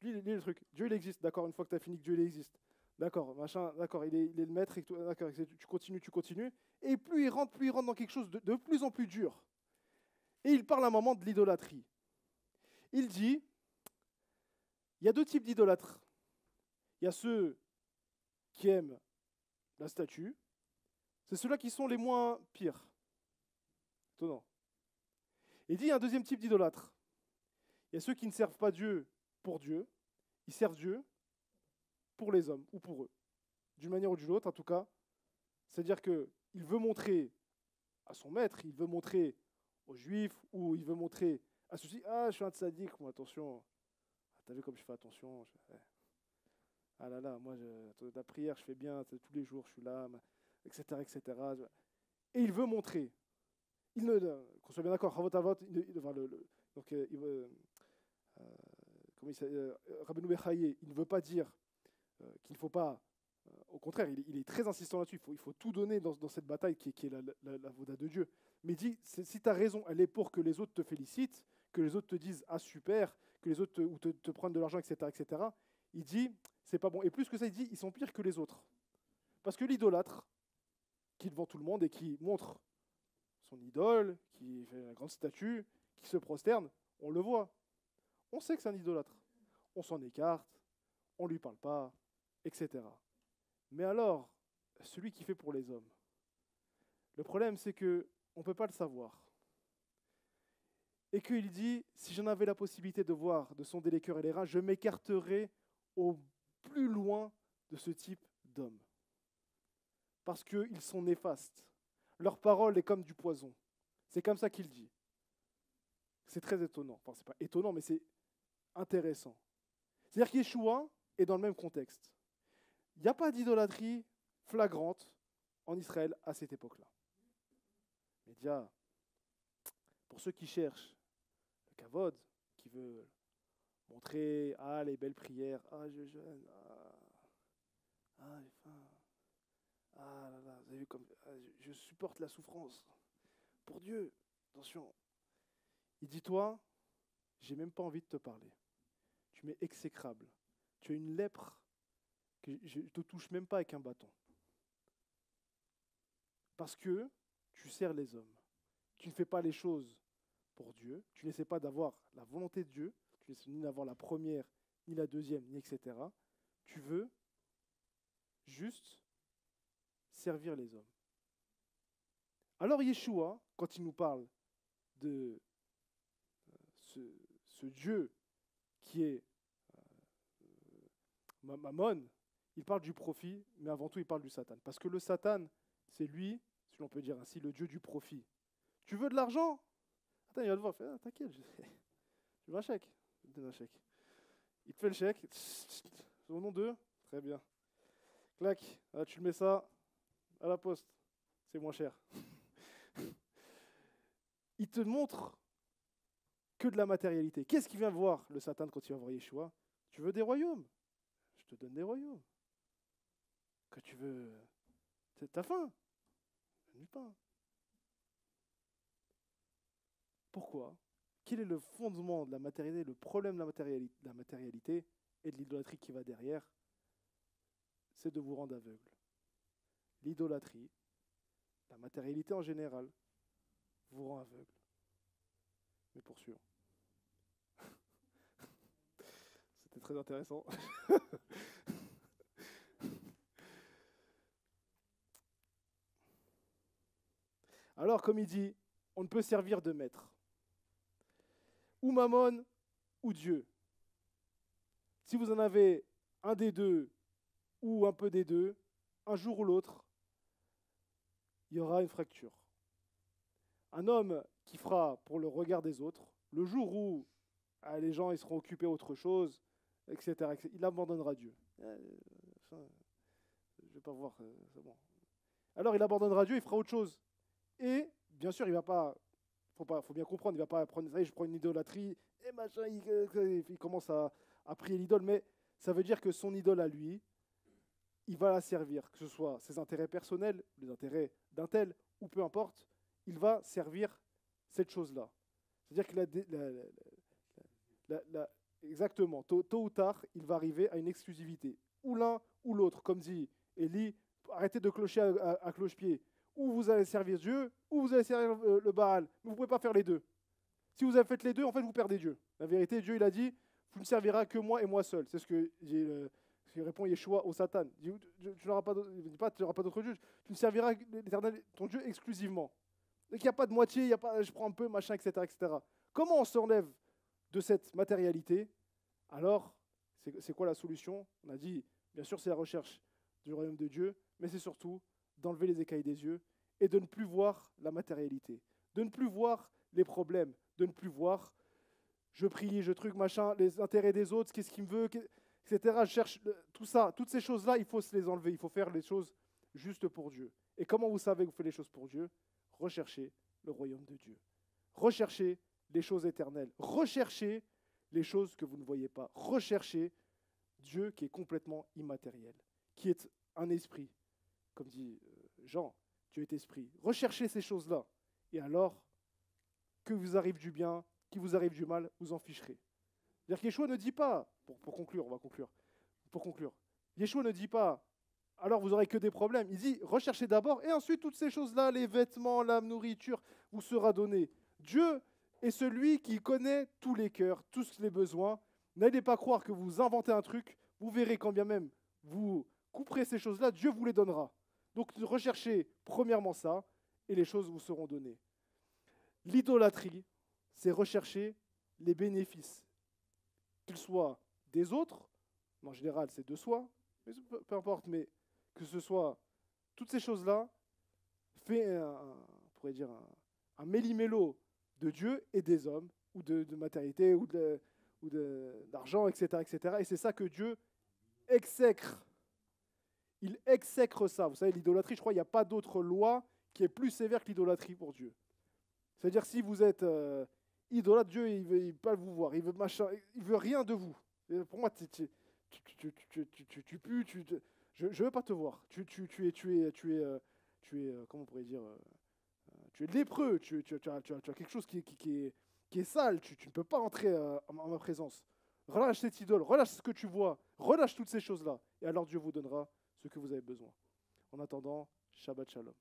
lis le truc. Dieu, il existe. D'accord, une fois que tu as fini que Dieu, il existe. D'accord, machin, d'accord, il est le maître. Et tout, d'accord, tu continues. Et plus il rentre dans quelque chose de plus en plus dur. Et il parle à un moment de l'idolâtrie. Il dit, il y a deux types d'idolâtres. Il y a ceux qui aiment la statue. C'est ceux-là qui sont les moins pires. Étonnant. Il dit, il y a un deuxième type d'idolâtres. Il y a ceux qui ne servent pas Dieu pour Dieu. Ils servent Dieu pour les hommes ou pour eux. D'une manière ou d'une autre, en tout cas. C'est-à-dire qu'il veut montrer à son maître, il veut montrer aux Juifs, ou il veut montrer à ceux-ci, ah, je suis un tzaddik, moi, attention. Ah, t'as vu comme je fais attention. Ah là là, moi, la prière, je fais bien, tous les jours, je suis là, etc., etc. Et il veut montrer. Qu'on soit bien d'accord, Rabbeinu Bechaye, il ne veut pas dire qu'il ne faut pas. Au contraire, il est très insistant là-dessus. Il faut tout donner dans cette bataille qui est la voda de Dieu. Mais il dit, si tu as raison, elle est pour que les autres te félicitent, que les autres te disent ah super, que les autres te prennent de l'argent, etc., etc. Il dit, c'est pas bon. Et plus que ça, il dit, ils sont pires que les autres. Parce que l'idolâtre, qui devant tout le monde et qui montre son idole, qui fait la grande statue, qui se prosterne, on le voit. On sait que c'est un idolâtre. On s'en écarte, on ne lui parle pas, etc. Mais alors, celui qui fait pour les hommes, le problème c'est qu'on ne peut pas le savoir. Et qu'il dit, si j'en avais la possibilité de voir, de sonder les cœurs et les reins, je m'écarterais au plus loin de ce type d'hommes. Parce qu'ils sont néfastes. Leur parole est comme du poison. C'est comme ça qu'il dit. C'est très étonnant. Enfin, c'est pas étonnant, mais c'est intéressant. C'est-à-dire qu'Yeshua est dans le même contexte. Il n'y a pas d'idolâtrie flagrante en Israël à cette époque-là. Mais déjà, pour ceux qui cherchent le kavod, qui veulent montrer les belles prières, je jeûne, j'ai faim, là là, vous avez vu comme je supporte la souffrance pour Dieu. Attention, il dit toi, j'ai même pas envie de te parler. Tu m'es exécrable. Tu as une lèpre que je ne te touche même pas avec un bâton. Parce que tu sers les hommes. Tu ne fais pas les choses pour Dieu. Tu n'essaies pas d'avoir la volonté de Dieu. Tu n'essaies ni d'avoir la première, ni la deuxième, ni etc. Tu veux juste servir les hommes. Alors Yeshua, quand il nous parle de ce Dieu qui est Mammon, il parle du profit, mais avant tout il parle du Satan. Parce que le Satan, c'est lui, si l'on peut dire ainsi, le Dieu du profit. Tu veux de l'argent? Attends, il va le voir, t'inquiète, tu veux un chèque? Je te donne un chèque. Il te fait le chèque, au nom d'eux, très bien. Clac, là, tu le mets ça à la poste, c'est moins cher. Il te montre que de la matérialité. Qu'est-ce qu'il vient voir le Satan quand il va voir Yeshua? Tu veux des royaumes? Je te donne des royaumes. Que tu veux, t'as faim? Donne du pain. Pourquoi? Quel est le fondement de la matérialité, le problème de la matérialité et de l'idolâtrie qui va derrière? C'est de vous rendre aveugle. L'idolâtrie, la matérialité en général, vous rend aveugle. Mais pour sûr. C'était très intéressant. Alors, comme il dit, on ne peut servir de maître. Ou Mammon, ou Dieu. Si vous en avez un des deux, ou un peu des deux, un jour ou l'autre, il y aura une fracture. Un homme qui fera pour le regard des autres, le jour où les gens ils seront occupés à autre chose, etc., il abandonnera Dieu. Je ne vais pas voir, c'est bon. Alors il abandonnera Dieu, il fera autre chose. Et bien sûr, il va pas, faut bien comprendre, il ne va pas prendre, je prends une idolâtrie et machin, il commence à prier l'idole, mais ça veut dire que son idole à lui, il va la servir, que ce soit ses intérêts personnels, les intérêts d'un tel, ou peu importe, il va servir cette chose-là. C'est-à-dire que exactement, tôt ou tard, il va arriver à une exclusivité. Ou l'un ou l'autre, comme dit Élie, arrêtez de clocher à cloche-pied. Ou vous allez servir Dieu, ou vous allez servir le Baal. Mais vous ne pouvez pas faire les deux. Si vous avez fait les deux, en fait, vous perdez Dieu. La vérité, Dieu, il a dit, vous ne servirez que moi et moi seul. C'est ce que répond Yeshua au Satan. Il dit, tu n'auras pas d'autre Dieu. Tu ne serviras l'Éternel, ton Dieu, exclusivement. Donc il n'y a pas de moitié, il y a pas, je prends un peu, machin, etc., etc. Comment on s'enlève de cette matérialité? Alors, c'est quoi la solution? On a dit, bien sûr, c'est la recherche du royaume de Dieu, mais c'est surtout d'enlever les écailles des yeux et de ne plus voir la matérialité, de ne plus voir les problèmes, de ne plus voir je prie, je truc, machin, les intérêts des autres, qu'est-ce qu'il me veut, etc. Je cherche tout ça, toutes ces choses-là, il faut se les enlever, il faut faire les choses juste pour Dieu. Et comment vous savez que vous faites les choses pour Dieu? Recherchez le royaume de Dieu. Recherchez les choses éternelles. Recherchez les choses que vous ne voyez pas. Recherchez Dieu qui est complètement immatériel, qui est un esprit. Comme dit Jean, Dieu est esprit. Recherchez ces choses-là. Et alors, que vous arrive du bien, qu'il vous arrive du mal, vous en ficherez. C'est-à-dire qu'Yeshua ne dit pas, pour conclure, on va conclure, pour conclure, Yeshua ne dit pas, alors vous n'aurez que des problèmes. Il dit, recherchez d'abord, et ensuite toutes ces choses-là, les vêtements, la nourriture, vous sera donné. Dieu est celui qui connaît tous les cœurs, tous les besoins. N'allez pas croire que vous inventez un truc, vous verrez quand bien même vous couperez ces choses-là, Dieu vous les donnera. Donc recherchez premièrement ça, et les choses vous seront données. L'idolâtrie, c'est rechercher les bénéfices, qu'ils soient des autres, en général c'est de soi, mais peu importe, mais que ce soit toutes ces choses-là, fait on pourrait dire un méli-mélo de Dieu et des hommes, ou de matérialité, ou d'argent, etc., etc. Et c'est ça que Dieu exècre. Il exècre ça. Vous savez, l'idolâtrie, je crois, il n'y a pas d'autre loi qui est plus sévère que l'idolâtrie pour Dieu. C'est-à-dire, si vous êtes idolâtre, Dieu, il ne veut pas vous voir, il veut rien de vous. Et pour moi, tu pues, je ne veux pas te voir. Tu es comment on pourrait dire, tu es lépreux, tu as quelque chose qui est sale, tu ne peux pas entrer en ma présence. Relâche cette idole, relâche ce que tu vois, relâche toutes ces choses-là, et alors Dieu vous donnera ce que vous avez besoin. En attendant, Shabbat Shalom.